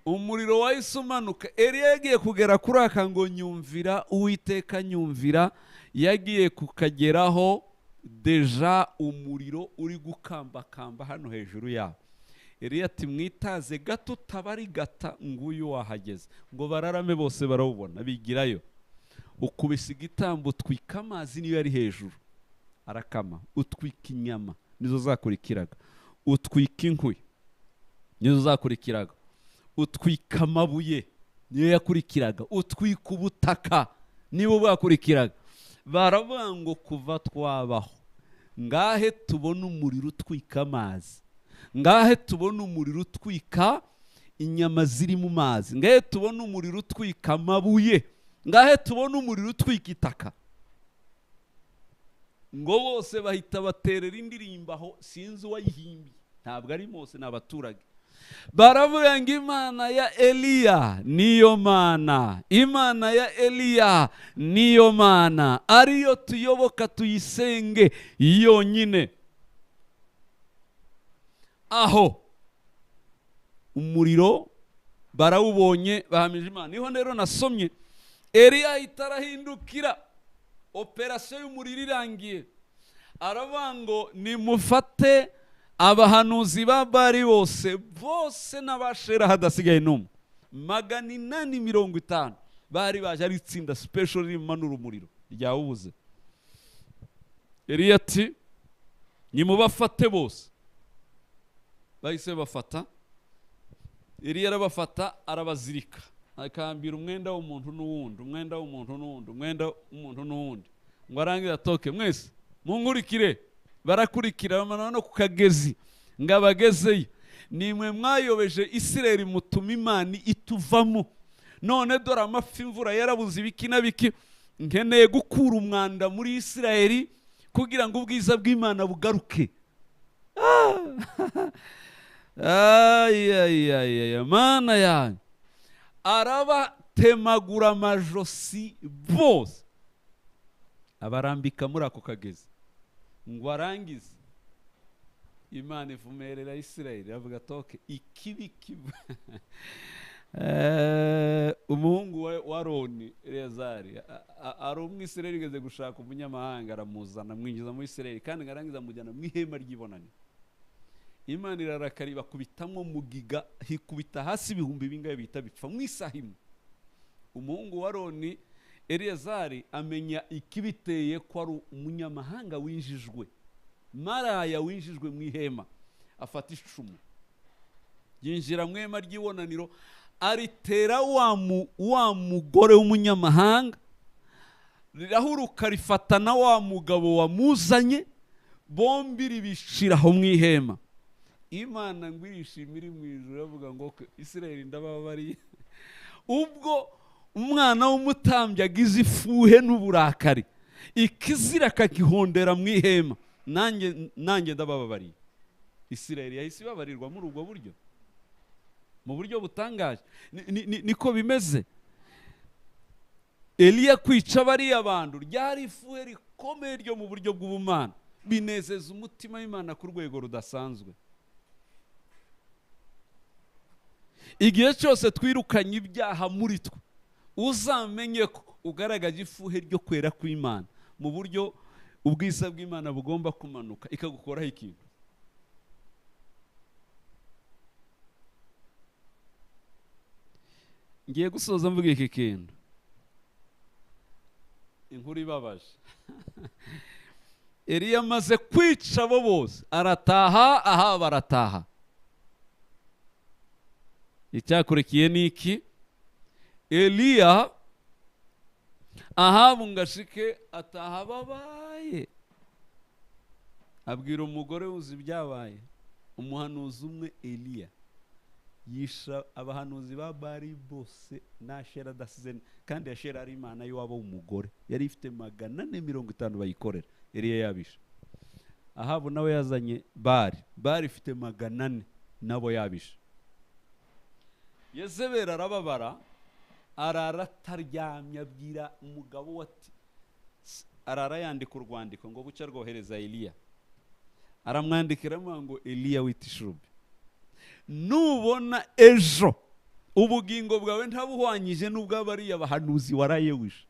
umuriro wahise umanuka. Eliya yagiye kugera kuri aka ngo nyumvira Uwiteka, nyumvira, yagiye kukageraho deja umuriro uri gukambakamba hano hejuru yabo. Eliya ati mwitaze gato utabarigata, nguyu wahageze. Ngo bararame bose barawubona, bigirayo. Ukubise igitambo, utwika amazi niyo yari hejuru, arakama. Utwika inyama nizo zakurikiraga, utwika inkwi nizo zakurikiraga, utwika amabuye niyo yakurikiraga, utwika ubutaka nibo bwakurikiraga. Baravuga ngo kuva twabaho, ngahe tubona umuriro utwika amazi, ngahe tubona umuriro utwika inyama ziri mu mazi, ngahe tubona umuriro utwika amabuye, ngahe tubona umuriro utwika itaka. Ngo bose bahita baterera indirimbo aho, sinzi uwayihimbye, ntabwo ari Mose, n'abaturage. Baravuga ngo Imana ya Eliya niyo Mana, Imana ya Eliya niyo Mana, ariyo tuyoboka tuyisenge yonyine. Aho umuriro barawubonye, bahamije Imana. Niho rero nasomye Eliya itarahindukira, operasiyo y'umuriro irangiye, aravuga ngo nimufate abahanuzi b'Abari bose n'abashera hadasigaye n'umwe, 850 bari baje ari itsinda special rimanura umuriro ryawubuze. Eliya ati nimubafate bose. Bahise bafata, Eliya arabafata, arabazirika, akambira umwenda w'umuntu n'uwundi, umwenda w'umuntu n'uwundi, umwenda w'umuntu n'uwundi, ngo arangiza atoke mwese munkurikire. Barakurikira bamana no ku kagezi, ngo abagezeyo, nimwe mwayobeje Isirayeli mutuma Imana ituvamo, none dore amafi, imvura yarabuze, ibiki na biki, nkeneye gukura umwanda muri Isirayeli kugira ngo ubwiza bw'Imana bugaruke. Mana yanyu. Arabatemagura amajosi bose, abarambika muri ako kagezi, ngo arangize. Imana ivumerera Isirayeli, avuga toke ikibi kivu. Umuhungu wa Aroni Eleyazari ari umwisirayeli, ugeze gushaka umunyamahanga, aramuzana amwinjiza mu Isirayeli, kandi ngarangiza amujyana mu ihema ry'ibonaniro. Imana irarakari, bakubitamwo mugiga, hikubita hasi ibihumbi bingahe bita bipfa mu isaha imwe. Umuhungu wa Aroni Eleyazari amenya ikibiteye ko ari umunyamahanga winjijwe, maraya winjijwe mu ihema. Afata icumu, yinjira mu ihema ry'ibonaniro, aritera wa mugore w'umunyamahanga, rirahuruka rifata na wa mugabo wamuzanye, bombi ribishiraho mu ihema. Imana ngo irishimira mu ijuru, avuga ngo Isirayeli ndababariye. Ubwo umwana w'umutambyi agize ifuhe n'uburakari, ikizira kakihondera mu ihema, nanjye ndababariye. Isirayeli yahise ibabarirwa muri ubwo buryo, mu buryo butangaje. Niko bimeze. Eliya kwica bariya bantu ryari ifuhe rikomeye ryo mu buryo bw'ubumana, binezeza umutima w'Imana ku rwego rudasanzwe. Igihe cyose twirukanye ibyaha muri twe, uzamenye ko ugaragaje ifuhe ryo kwera kw'Imana mu buryo ubwiza bw'Imana bugomba kumanuka ikagukoraho ikintu. Ngiye gusoza mvuga iki kintu, inkuru ibabaje. Eliya amaze kwica abo bose arataha, aha barataha. Icyakurikiye ni iki? Eliya Ahabu ngashike ataha babaye, abwira umugore uzi ibyabaye. Umuhanuzi umwe Eliya yisha abahanuzi ba Bari bose na Ashera adasize, kandi Ashera ari imana y'iwabo w'umugore, yari ifite 450 bayikorera. Eliya yabisha. Ahabu nawe yazanye Bari ifite 400 nabo yabisha. Yezebeli arababara, arara ataryamye, abwira umugabo ati, arara yandika urwandiko ngo bucya rwohereza Eliya. Aramwandikira ngo Eliya w'itishubi, nubona ejo ubugingo bwawe ntabuhwanyije n'ubw'abariya bahanuzi waraye wisha,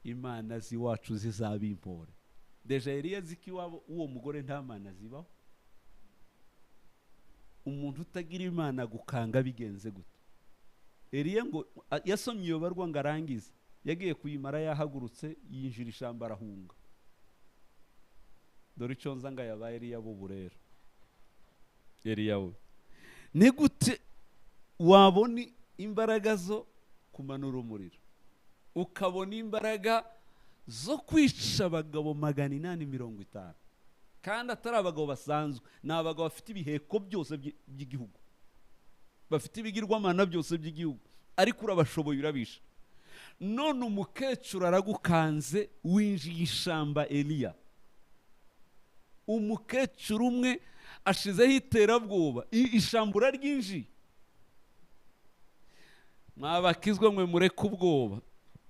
imana ziwacu zizabimpore. Deja Eliya ziki wabo uwo mugore nta mana zibaho. Umuntu utagira imana gukanga bigenze gute? Eliya ngo yasomye iyo barwa ngo arangize, yagiye kuyimara yahagurutse yinjira ishamba arahunga. Dore icyo nza nga yabaye Eliya bubu rero. Eliya we ni gute wabona imbaraga zo kumanura umuriro, ukabona imbaraga zo kwica abagabo 850, kandi atari abagabo basanzwe, ni abagabo bafite ibiheko byose by'igihugu, bafite ibigirwamana byose by'igihugu, ariko urabashoboye urabisha. None umukecuru aragukanze winjiye ishamba Eliya. Umukecuru umwe ashizeho iterabwoba, ishambura ryinjiye. Mwabakizwe mwe mureke ubwoba,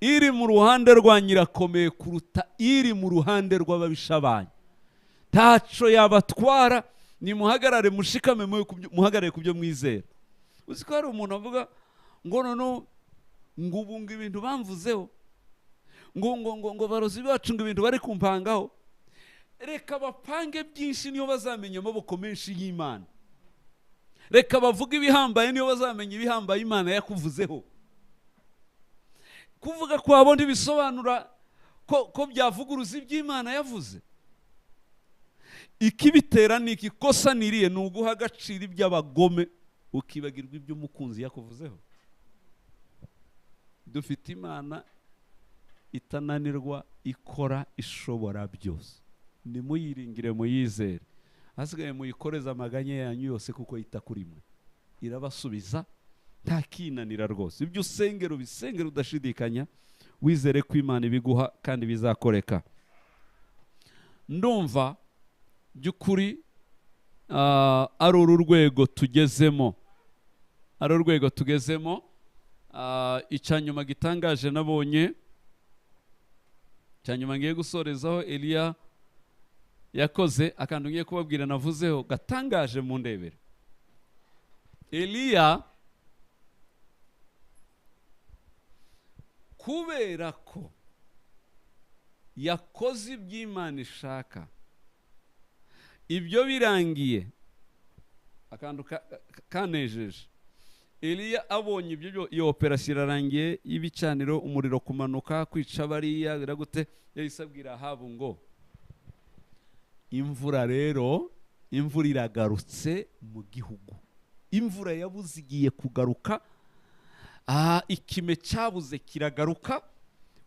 iri mu ruhande rwa nyirakomeye kuruta iri mu ruhande rw'ababisha banyu. Ntaco yabatwara, nimuhagarare mushikame, muhagarare ku byo mwizera. Uzi ko hari umuntu avuga ngo nono ngo ubu ngo ibintu bamvuzeho ngo barozi bacu ngo ibintu bari kumpangaho. Reka bapange byinshi niyo bazamenya amaboko menshi y'Imana. Reka bavuga ibihambaye niyo bazamenya ibihambaye Imana yakuvuzeho. Kuvuga kwabo ntibisobanura ko byavuguruza iby'Imana yavuze. Ikibitera ni iki? Kosa niriye ni uguha agaciro iby'abagome ukibagirwa iby'umukunzi yakuvuzeho. Dufite Imana itananirwa, ikora, ishobora byose. Nimuyiringire muyizere, hasigaye muyikoreza amaganya yanyu yose kuko yita kuri mwe, irabasubiza nta kinanira rwose. Ibyo usengera ubisengera udashidikanya, wizere ko Imana ibiguha kandi bizakoreka. Ndumva by'ukuri ari uru rwego tugezemo, icyanyuma gitangaje nabonye, icyanyuma ngiye gusorezaho Eliya yakoze akantu ngiye kubabwira navuzeho gatangaje mu ndebere. Eliya kubera ko yakoze iby'Imana ishaka, ibyo birangiye, akantu kanejeje. Eliya abonye ibyo, iyo operasiyo irarangiye y'ibicaniro, umuriro kumanuka, kwica bariya biragute, yahise abwira Ahabu ngo imvura rero, imvura iragarutse mu gihugu. Imvura yabuze igiye kugaruka, ikime cyabuze kiragaruka,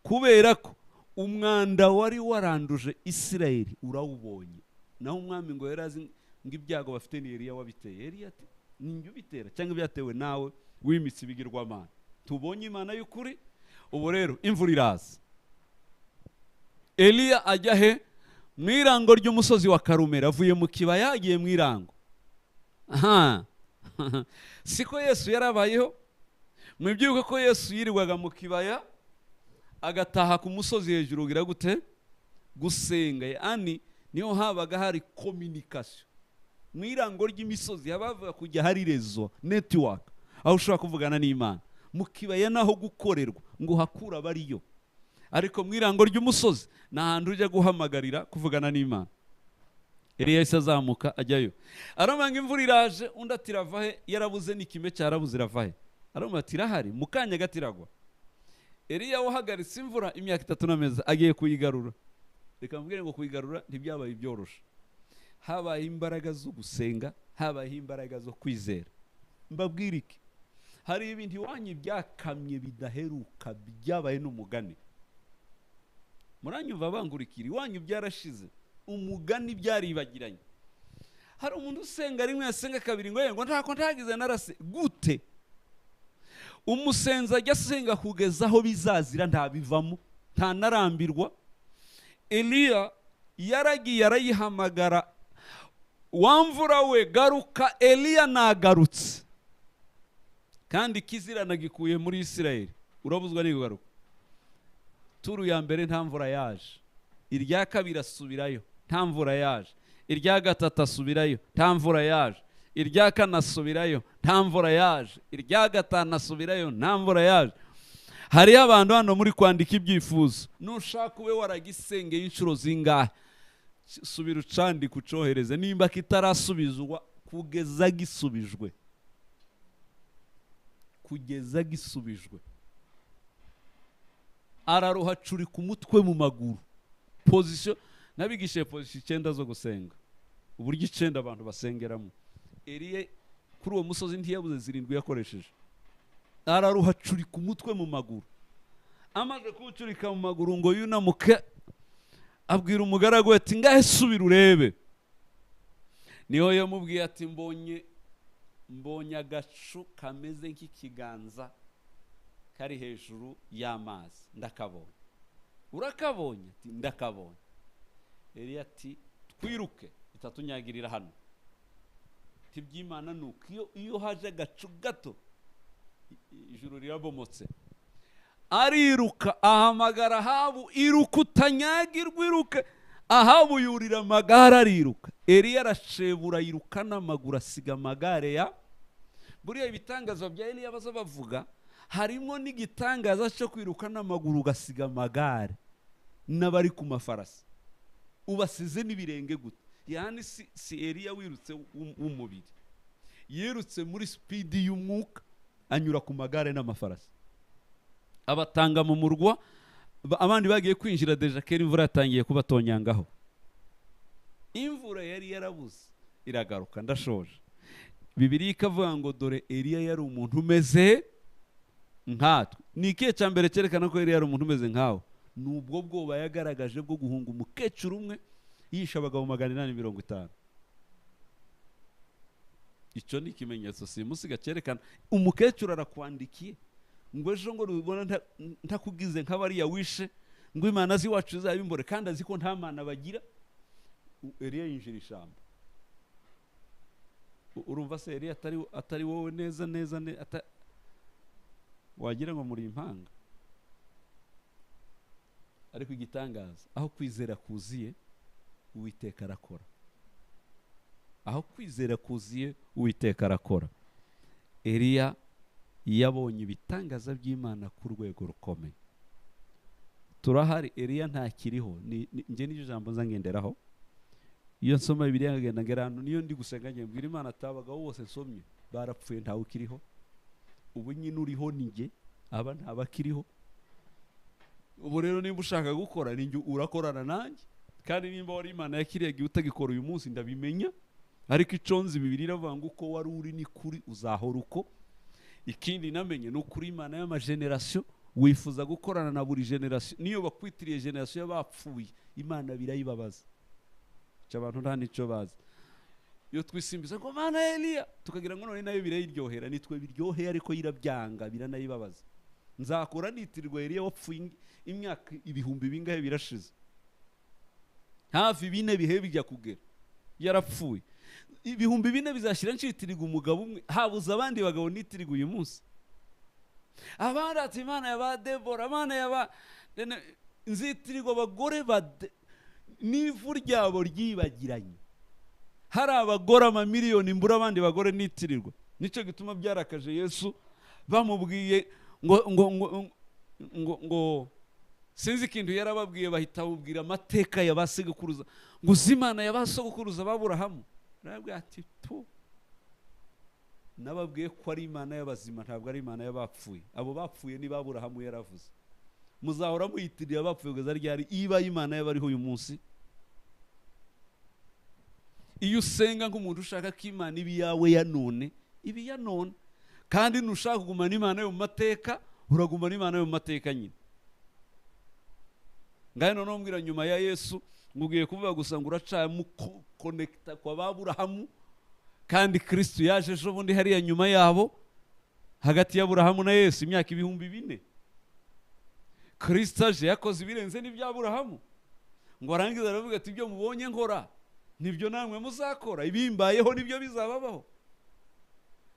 kubera ko umwanda wari waranduje Isirayeli urawubonye. Naho umwami ngo yarazi ngo ibyago bafite ni Eliya wabiteye. Eliya ati ninjye ubitera cyangwa byatewe nawe wimitse ibigirwamana? Tubonye Imana y'ukuri. Ubu rero imvura iraza. Eliya ajya he? Mwirango ry'umusozi wa Karumeli. Avuye mu kibaya agiye mwirango. Siko Yesu yarabayeho. Mwibyibuka ko Yesu yirirwaga mu kibaya agataha ku musozi hejuru ugira gute gusenga. Yani niho habaga hari communication mu irango ry'imisozi, habavuga kujya hari rezo network aho ushobora kuvugana n'Imana, mu kibaya naho gukorerwa ngo hakura bariyo, ariko mu irango ry'umusozi n'ahantu ujya guhamagarira kuvugana n'Imana. Eliya yahise azamuka ajyayo, aramanga imvura iraje, undi ati iravahe, yarabuze n'ikime cyarabuze iravahe, aramubwira ati irahari, mu kanya gato iragwa. Eliya wahagaritse imvura imyaka 3 n'amezi agiye kuyigarura. Reka mbwire ngo kuyigarura ntibyabaye byoroshe, habaye imbaraga zo gusenga, habaye imbaraga zo kwizera. Mbabwira iki, hari ibintu iwanyu byakamye bidaheruka, byabaye n'umugani. Muranyumva bangurikira, iwanyu byarashize, umugani byaribagiranye. Hari umuntu usenga rimwe, yasenga kabiri, ngo ntako ntagize narase gute. Umusenza ajya asenga kugeza aho bizazira ntabivamo, nta narambirwa. Eliya yaragiye arayihamagara, wamvura we garuka. Eliya nagarutse, kandi kizira nagikuye muri Isirayeli, urabuzwa n'ikugaruka. Turu ya mbere nta mvura yaje, irya kabiri asubirayo nta mvura yaje, irya gatatu asubirayo nta mvura yaje, irya kane asubirayo nta mvura yaje, irya gatanu asubirayo nta mvura yaje. Hariyo abantu hano muri kwandika ibyifuzo, nushaka ube waragisengeye inshuro zingahe, subira ucandika ucohereze, nimba kitarasubizwa kugeza gisubijwe, kugeza gisubijwe. Araruha curi ku mutwe mu maguru, position nabigishe position 9 zo gusenga, uburyo 9 abantu basengeramo. Eliya kuri uwo musozi ntiyabuze 7 yakoresheje. Araruha curi ku mutwe mu maguru, amaze kucurika mu maguru ngo yunamuke, abwira umugaragu ati ngahe subira urebe. Niho yamubwiye ati mbonye agacu kameze nk'ikiganza kari hejuru y'amazi, ndakabonye. Urakabonye? Ati ndakabonye. Eliya ati twiruke itatunyagirira hano. Tibyimana nuko iyo haje agacu gato ijuru rirabomotse. Ariruka ahamagara Ahabu, iruka utanyagirwa, iruka. Ahabu yurira amagare ariruka. Eliya arashebura yiruka n'amaguru asiga amagare ya. Buriya ibitangazo bya Eliya baza bavuga, harimo n'igitangaza cyo kwiruka n'amaguru ugasiga amagare n'abari ku mafarasi, ubasize n'ibirenge gute. Yani si Eliya wirutse w'umubiri, yirutse muri speed y'umwuka, anyura ku magare n'amafarasi. Abatanga mu murwa, abandi bagiye kwinjira deja kera imvura yatangiye kubatonyangaho. Imvura yari yarabuze iragaruka, ndashoje. Bibiliya ikavuga ngo dore Eliya yari umuntu umeze nkatwe. Ni ikihe cya mbere cyerekana ko Eliya yari umuntu umeze nkawe? Nubwo bwoba yagaragaje bwo guhunga umukecuru umwe yisha abagabo 850. Icyo ni ikimenyetso simusiga cyerekana umukecuru arakwandikiye ngo ejo ngo rubona ntakugize nk'abariya wishe, ngo Imana ziwacu izabimbore, kandi azi ko nta mana bagira. Eliya yinjira ishamba. Urumva se Eliya atari wowe neza wagira ngo muri impanga. Ariko igitangaza, aho kwizera kuziye Uwiteka arakora. Aho kwizera kuziye Uwiteka arakora. Eliya yabonye ibitangaza by'Imana ku rwego rukomeye. Turahari, Eliya ntakiriho. Nje n'icyo jambo nzangenderaho. Iyo nsoma Bibiliya ngenda ngerano, niyo ndi gusenga ngiye mbwira Imana atabaga bose nsomye barapfuye ntawe ukiriho. Ubu nyine uriho nige, aba ntabakiriho. Ubu rero nimba ushaka gukora ninjye urakorana nanjye, kandi nimba wari Imana yakiriye utagikora uyu munsi ndabimenya. Ariko iconzi Bibiliya iravuga ngo uko wari uri ni kuri uzahora uko. Ikindi namenye n'ukuri Imana y'amageneration wifuza gukorana na buri generation. Niyo bakwitiriye generation y'abapfuye, Imana birayibabaza. Cy'abantu nta nico bazi. Iyo twisimbiza ngo Mana Eliya, tukagira ngo none nayo birayiryohera, nitwe biryoheye ariko yirabyanga biranayibabaza. Nzakora nitirirwa Eliya wapfuye imyaka 1000 bingahe birashize. Hafi 4 bihe bijya kugera yarapfuye. 4,000 bizashira ncitirirwa umugabo umwe, habuze abandi bagabo nitirirwa uyu munsi. Abandi ati Imana yaba Debora, Imana yaba nzitirirwa abagore n'ivu ryabo ryibagiranye. Hari abagore amamiliyoni mbura abandi bagore nitirirwa. Nicyo gituma byarakaje Yesu, bamubwiye ngo sinzi ikintu yarababwiye, bahita bubwira amateka ya basekuruza, ngo uzimana ya basogokuruza baburahamu. Arabwira ati nababwiye ko ari Imana y'abazima, ntabwo ari Imana y'abapfuye. Abo bapfuye ni baburahamu yaravuze. Muzahora muyitirira abapfuye kugeza ryari? Iba Imana y'abariho uyu munsi. Iyo usenga nk'umuntu ushaka ko Imana ibi yawe ya none, ibi ya none, kandi nushaka kugumana Imana yo mu mateka, uragumana Imana yo mu mateka nyine. Ngaho noneho mbwira nyuma ya Yesu ngugiye kuvuga gusa ngo uracaye mu connecta kwa baburahamu, kandi Kristo yaje ejo bundi hariya nyuma yabo, hagati ya Aburahamu na Yesu imyaka 4,000. Kristo aje yakoze ibirenze n'iby'Aburahamu, ngo arangiza aravuga ati ibyo mubonye nkora nibyo namwe muzakora, ibimbayeho nibyo bizababaho.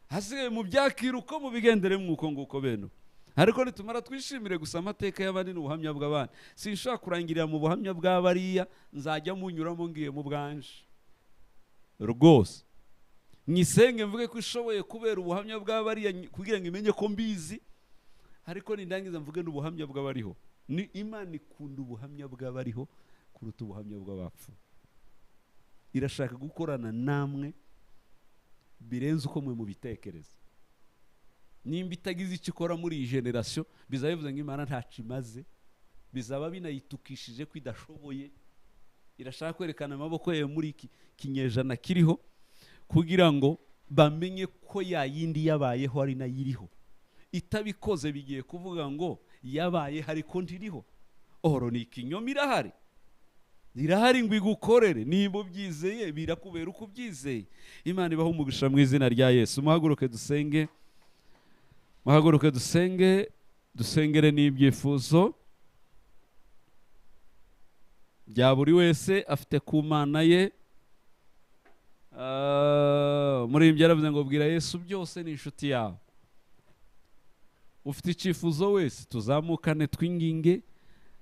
Hasigaye mu byakira uko mubigendere mwuko nguko beno. Ariko nitumara twishimire gusa amateka y'abandi n'ubuhamya bw'abandi. Sinshaka kurangirira mu buhamya bw'abariya, nzajya munyuramo ngiye mu bwanje rwose. Nyisenge mvuge ko ishoboye kubera ubuhamya bw'abariya kugira ngo imenye ko mbizi, ariko nindangiza mvuge n'ubuhamya bw'abariho. Ni Imana ikunda ubuhamya bw'abariho kuruta ubuhamya bw'abapfu. Irashaka gukorana namwe birenze uko mwe mubitekereza. Nimba itagize icyo ikora muri iyi generation, bizabivuze ngo Imana ntacu imaze, bizaba binayitukishije ko idashoboye. Irashaka kwerekana amaboko yayo muri iki kinyejana kiriho, kugira ngo bamenye ko yayindi yabayeho ari nayo iriho. Itabikoze bigiye kuvuga ngo yabaye hari ko ntiriho. Oro ni ikinyoma irahari ngo igukorere. Nimba ubyizeye birakubera uko ubyizeye. Imana ibaho umugisha mu izina rya Yesu. Muhaguruke dusenge, muhaguruke dusenge, dusengere n'ibyifuzo bya buri wese afite ku Mana ye. Muri ibyo yaravuze ngo bwira Yesu byose ni inshuti yawe. Ufite icyifuzo wese tuzamukane twinginge,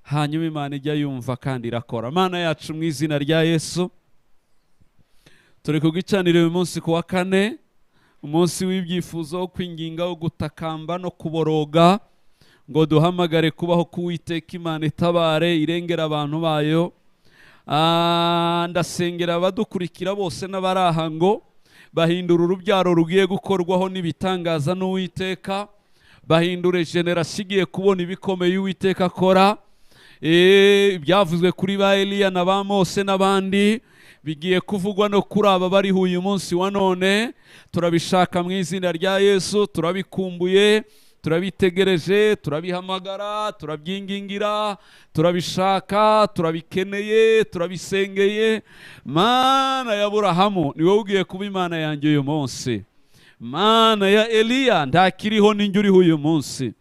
hanyuma Imana ijya yumva kandi irakora. Mana yacu mu izina rya Yesu, turi kugicanira uyu munsi ku wa kane, umunsi w'ibyifuzo, kwinginga, wo gutakamba no kuboroga, ngo duhamagare kubaho k'Uwiteka Imana itabare irengera abantu bayo. Ndasengera abadukurikira bose n'abari aha ngo bahindura urubyaro rugiye gukorwaho n'ibitangaza n'Uwiteka, bahindure generasiyo igiye kubona ibikomeye Uwiteka akora. Ibyavuzwe kuri ba Eliya na ba Mose n'abandi bigiye kuvugwa no kuri aba bariho uyu munsi wa none. Turabishaka mu izina rya Yesu, turabikumbuye, turabitegereje, turabihamagara, turabyingingira, turabishaka, turabikeneye, turabisengeye. Mana ya Aburahamu ni wowe ugiye kuba Imana yanjye uyu munsi. Mana ya Eliya ntakiriho ninjye uriho uyu munsi.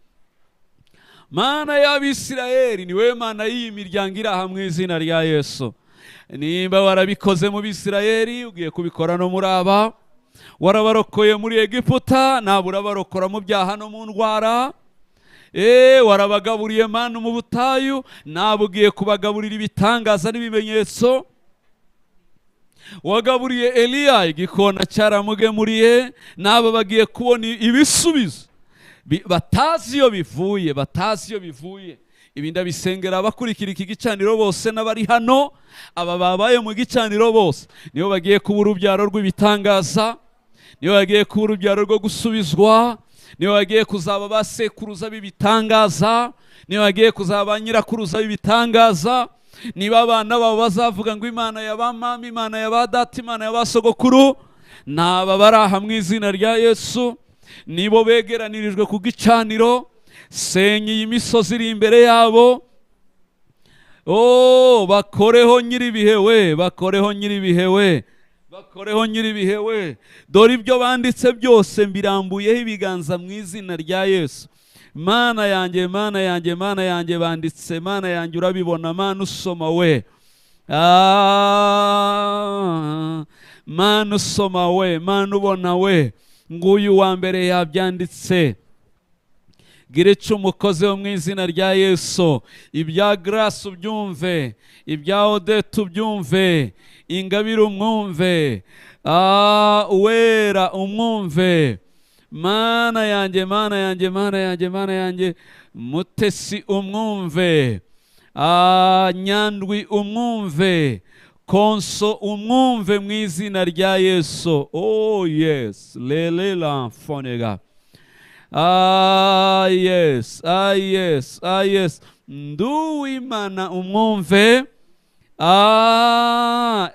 Mana y'Abisirayeli ni wowe Mana y'iyi miryango iri aha mu izina rya Yesu. Nimba warabikoze mu Bisirayeli, ugiye kubikora no muri aba. Warabarokoye muri Egiputa, nabura barokora mu byaha no mu ndwara. Warabagaburiye Mana mu butayu, nabo ugiye kubagaburira ibitangaza n'ibimenyetso. Wagaburiye Eliya, igikona cyaramugemuriye, nabo bagiye kubona ibisubizo batazi iyo bivuye, batazi iyo bivuye. Ibi ndabisengera abakurikira iki gicaniro bose n'abari hano, aba babaye mu gicaniro bose, nibo bagiye kuba urubyaro rw'ibitangaza, nibo bagiye kuba urubyaro rwo gusubizwa, nibo bagiye kuzaba basekuruza b'ibitangaza, nibo bagiye kuzaba nyirakuruza b'ibitangaza. Niba abana babo bazavuga ngo Imana y'abamama, Imana y'abadata, Imana y'abasogokuru, n'aba bari aha mu izina rya Yesu, nibo begeranirijwe ku gicaniro. Senya iyi misozi iri imbere yabo. Bakoreho nyiribihe we, bakoreho nyiribihe we, bakoreho nyiribihe we. Dore ibyo banditse byose mbirambuyeho ibiganza mu izina rya Yesu. Mana yanjye, Mana yanjye, Mana yanjye, banditse, Mana yanjye urabibona, Mana usoma we. Mana usoma we, Mana ubona we. Nguyu wa mbere yabyanditse. gira icyo umukozeho mu izina rya Yesu. Ibya Grace ubyumve, ibya Odette ubyumve, Ingabire umwumve, Uwera umwumve, Mana yanjye, Mana yanjye, Mana yanjye, Mana yanjye, Mutesi umwumve, Nyandwi umwumve, Konso umwumve mu izina rya Yesu. Oh yes, lele l'enfonega. Yes, yes, yes. Nduwimana umwumve.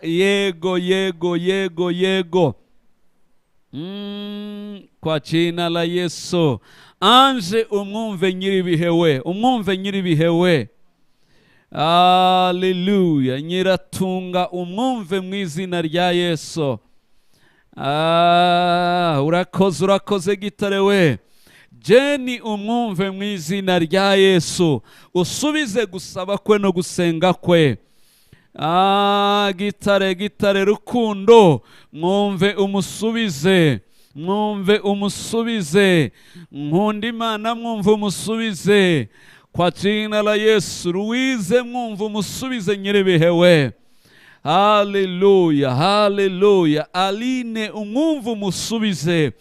Yego, yego, yego, yego. Kwa jina la Yesu. Anje umwumve nyiribihewe, umwumve nyiribihewe. Haleluya. Nyiratunga umwumve mu izina rya Yesu. Urakoze, urakoze Gitare we. Jenny umwumve mu izina rya Yesu. Usubize gusaba kwe no gusenga kwe. Gitare, Gitare Rukundo, mwumve umusubize, mwumve umusubize. Nkunda Imana mwumve umusubize. Kwa jina la Yesu. Louise mwumve umusubize nyiribihewe. Haleluya, haleluya. Aline umwumve umusubize.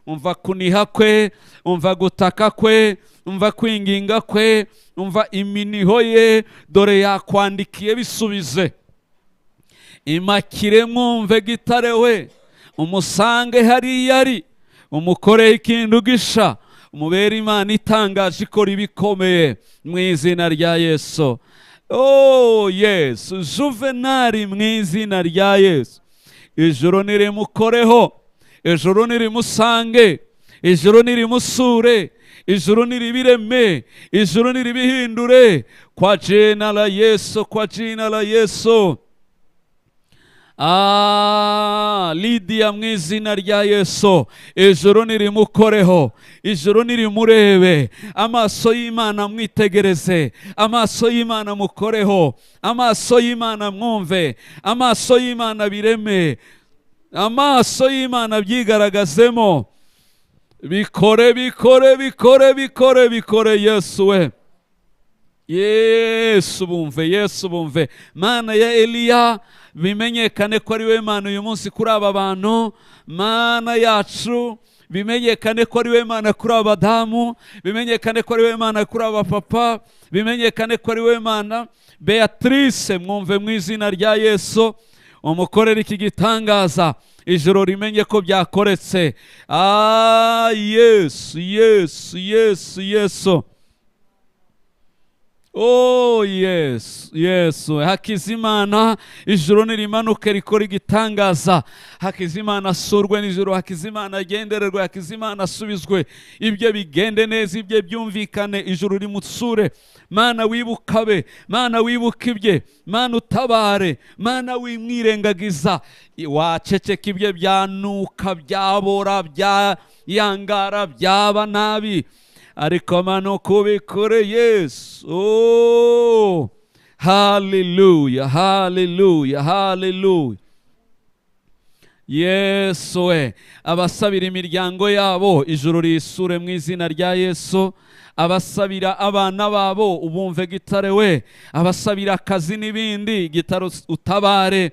Umva kuniha kwe, umva gutaka kwe, umva kwinginga kwe, umva iminiho ye, dore yakwandikiye bisubize. Imakire mwumve Gitare we, umusange hariya ari, umukoreye ikintu gisha, umubere Imana itangaje ikora ibikomeye mu izina rya Yesu. Oh yes, Juvenali mu izina rya Yesu. Ijuru nirimukoreho, ijuru nirimusange, ijuru nirimusure, ijuru niribireme, ijuru niribihindure kwa jina la Yesu, kwa jina la Yesu. Lydia mu izina rya Yesu. Ijuru nirimukoreho, ijuru nirimurebe, amaso y'Imana mwitegereze, amaso y'Imana mukoreho, amaso y'Imana mwumve, amaso y'Imana bireme, amaso y'Imana byigaragazemo. Bikore, bikore, bikore, bikore, bikore Yesu we. Yesu bumve, Yesu bumve. Mana ya Eliya, bimenyekane ko ari we Mana uyu munsi kuri aba bantu. Mana yacu, bimenyekane ko ari we Mana kuri aba badamu, bimenyekane ko ari we Mana kuri aba papa, bimenyekane ko ari we Mana. Beatrice mwumve mu izina rya Yesu, umukorera iki gitangaza, ijoro rimenye ko byakoretse. Yesu, Yesu, Yesu, Yesu. Oh yes, yes. Hakizimana, ijuru nirimanuke rikora igitangaza. Hakizimana asurwe n'ijuru, Hakizimana agendererwe, Hakizimana asubizwe, ibyo bigende neza, ibyo byumvikane, ijuru rimutsure. Mana wibukabe, Mana wibuka ibye, Mana utabare, Mana wimwirengagiza. Waceceka ibye byanuka, byabora, byayangara, byaba nabi, ariko Mana ukubikore Yesu. Oh, haleluya, haleluya, haleluya. Yesu we. Abasabira imiryango yabo, ijuru risure mu izina rya Yesu. Abasabira abana babo, ubumve Gitare we. Abasabira akazi n'ibindi, Gitare utabare.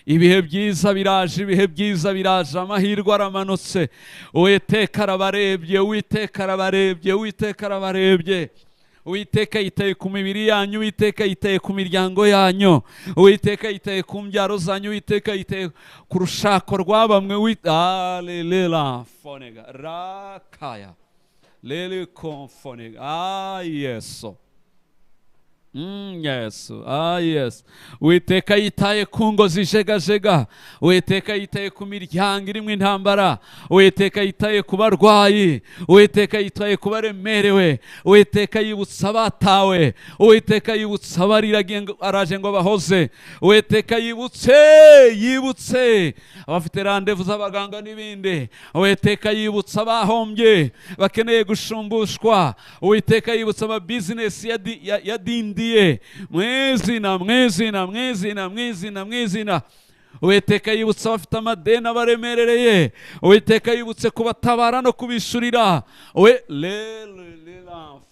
Ibihe byiza biraje, ibihe byiza biraje, amahirwe aramanutse. Uwiteka arabarebye, Uwiteka arabarebye, Uwiteka arabarebye. Uwiteka yitaye ku mibiri yanyu, Uwiteka yitaye ku miryango yanyu, Uwiteka yitaye ku mbyaro zanyu, Uwiteka yitaye ku rushako rwa bamwe. Aleluya, fonega rakaya, lele konfonega. Yesu. Yes. Yes. Uwiteka yitaye ku ngo zijegajega, Uwiteka yitaye ku miryango irimo intambara, Uwiteka yitaye ku barwayi, Uwiteka yitaye ku baremerewe, Uwiteka yibutsa abatawe, Uwiteka yibutsa araje ngo bahoze, Uwiteka yibutse abafite randevu z'abaganga n'ibindi, Uwiteka yibutsa abahombye bakeneye gushumbushwa, Uwiteka yibutsa ama business yadindi mwizina. Uwiteka yibutsa abafite amadeni abaremerereye, Uwiteka yibutse kubatabara no kubishurira.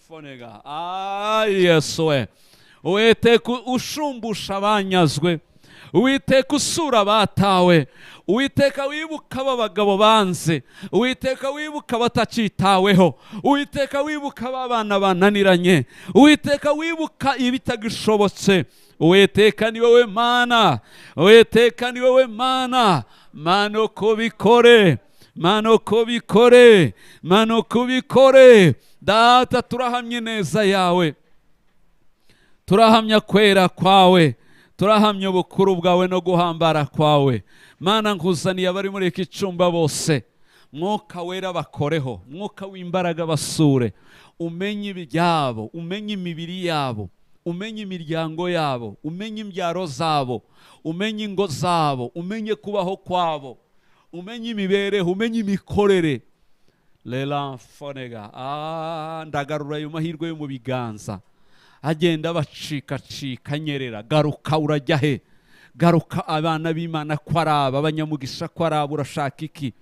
fonega. Yesu we. Uwiteka ushumbusha abanyazwe. Uwiteka usura abatawe. Uwiteka wibuka abagabo banze. Uwiteka wibuka abatacitaweho. Uwiteka wibuka abana bananiranye. Uwiteka wibuka ibitagishobotse. Uwiteka ni wowe Mana. Uwiteka ni wowe Mana. Mana uko bikore. Mana uko bikore. Mana uko bikore. Data turahamye neza yawe. Turahamya kwera kwawe. Turahamya ubukuru bwawe no guhambara kwawe. Mana nkuzaniye abari muri iki cyumba bose. Mwuka wera bakoreho. Mwuka w'imbaraga basure. Umenye ibyabo. Umenye imibiri yabo. Umenye imiryango yabo. Umenye imbyaro zabo. Umenye ingo zabo. Umenye kubaho kwabo. Umenye imibereho. Umenye imikorere. Lela fonega. Ndagarura ayo mahirwe yo mu biganza. Agenda bacika nyerera. Garuka urajya he? Garuka abana b'Imana kwaraba, abanyamugisha kwaraba, urashaka iki?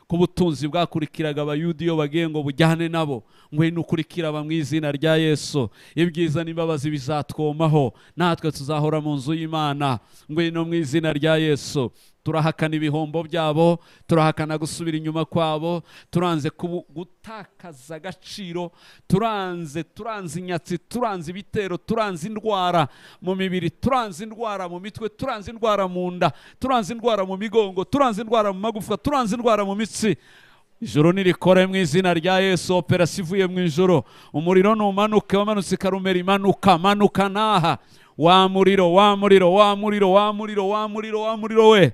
Ku butunzi bwakurikiraga abayuda iyo bagiye ngo bujyane nabo, ngwino ukurikira aba mu izina rya Yesu. Ibyiza n'imbabazi bizatwomaho, natwe tuzahora mu nzu y'Imana. Ngwino mu izina rya Yesu. Turahakana ibihombo byabo, turahakana gusubira inyuma kwabo, turanze gutakaza agaciro, turanze inyatsi, turanze ibitero, turanze indwara mu mibiri, turanze indwara mu mitwe, turanze indwara mu nda, turanze indwara mu migongo, turanze indwara mu magufa, turanze indwara mu mitsi. Ijoro nirikore mu izina rya Yesu. Operasi ivuye mu ijoro. Umuriro numanuke, wamanutse Karumeli, manuka naha. Wa muriro we.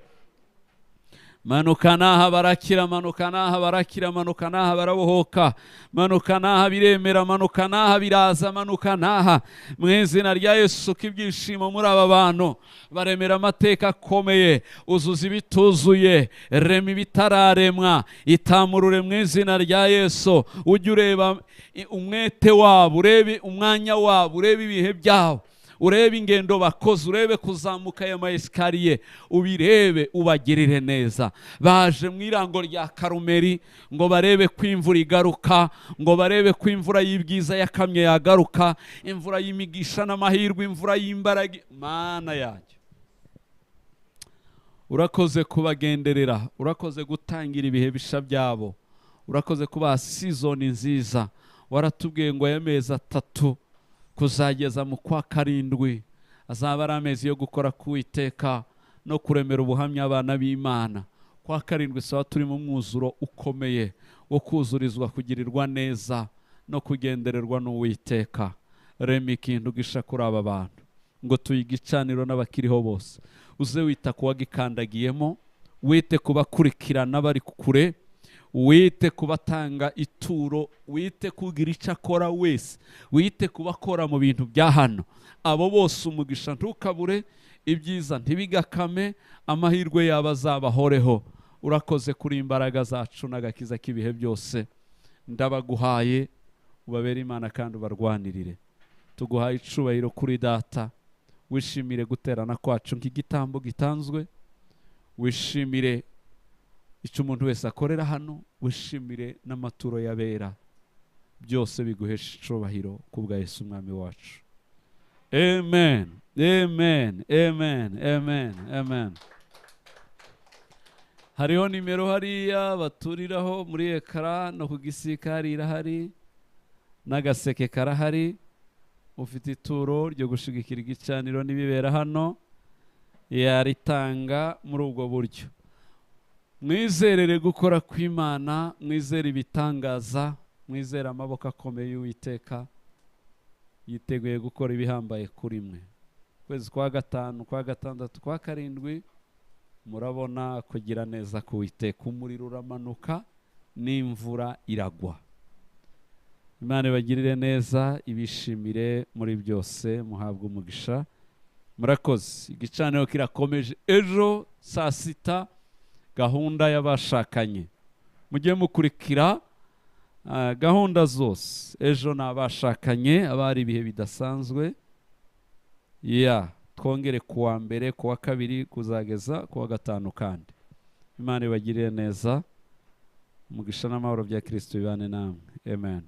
Manuka naha barakira, manuka naha barabohoka, manuka naha biremera, manuka naha biraza, manuka naha mu izina rya Yesu. K'ibyishimo muri aba bantu baremera amateka akomeye, uzuza ibituzuye, rema ibitararemwa, itamurure mu izina rya Yesu. Ujye ureba umwete wabo, urebe umwanya wabo, urebe ibihe byabo, urebe ingendo bakoze, urebe kuzamuka aya maesikariye, ubirebe ubagirire neza. Baje mu irango rya Karumeli ngo barebe ko imvura igaruka, ngo barebe ko imvura y'ibyiza yakamye yagaruka, imvura y'imigisha n'amahirwe, imvura y'imbaraga. Mana yanjye, urakoze kubagenderera, urakoze gutangira ibihe bisha byabo, urakoze kubaha season nziza. Waratubwiye ngo y'amezi 3 kuzageza mu kwa 7 azaba ari amezi yo gukora kuwiteka no kuremera ubuhamya abana b'Imana. Kwa 7 sawa turi mu mwuzuro ukomeye wo kuzurizwa, kugirirwa neza no kugendererwa n'Uwiteka. Rema ikintu gisha kuri aba bantu ngo tuyigicaniro n'abakiriho bose. Uze wita kuwagikandagiyemo, wite kubakurikirana bari kure, wite kubatanga ituro, wite kugira icyo akora wese, wite kubakora mu bintu bya hano. Abo bose umugisha ntukabure, ibyiza ntibigakame, amahirwe yabo azabahoreho. Urakoze kuri imbaraga zacu n'agakiza k'ibihe byose. Ndabaguhaye, ubabere Imana kandi ubarwanirire. Tuguhaye icubahiro kuri Data. Wishimire guterana kwacu nk'igitambo gitanzwe, wishimire icyo umuntu wese akorera hano, wishimire n'amaturo yabera. Byose biguhesha icubahiro kubwa Yesu umwami wacu. Amen, amen, amen, amen, amen. Hariho nimero hariya baturiraho muri ekara, no kugisika hari irahari, n'agaseke karahari. Ufite ituro ryo gushigikira igicaniro n'ibibera hano, yaritanga muri ubwo buryo. Mwizerere gukora kw'Imana, mwizere ibitangaza, mwizere amaboko akomeye y'Uwiteka yiteguye gukora ibihambaye kuri mwe. Kwezi kwa 5, kwa 6, kwa 7 murabona kugira neza k'Uwiteka. Umuriro uramanuka n'imvura iragwa. Imana ibagirire neza, ibishimire muri byose, muhabwe umugisha. Murakoze. Igicaniro kirakomeje ejo saa 6, gahunda y'abashakanye. Mujye mukurikira gahunda zose. Ejo n'abashakanye, abari ibihe bidasanzwe. Twongere kuwa mbere, kuwa 2 kuzageza kuwa 5 kandi. Imana ibagirire neza, umugisha n'amahoro bya Kristo bibane namwe. Amen.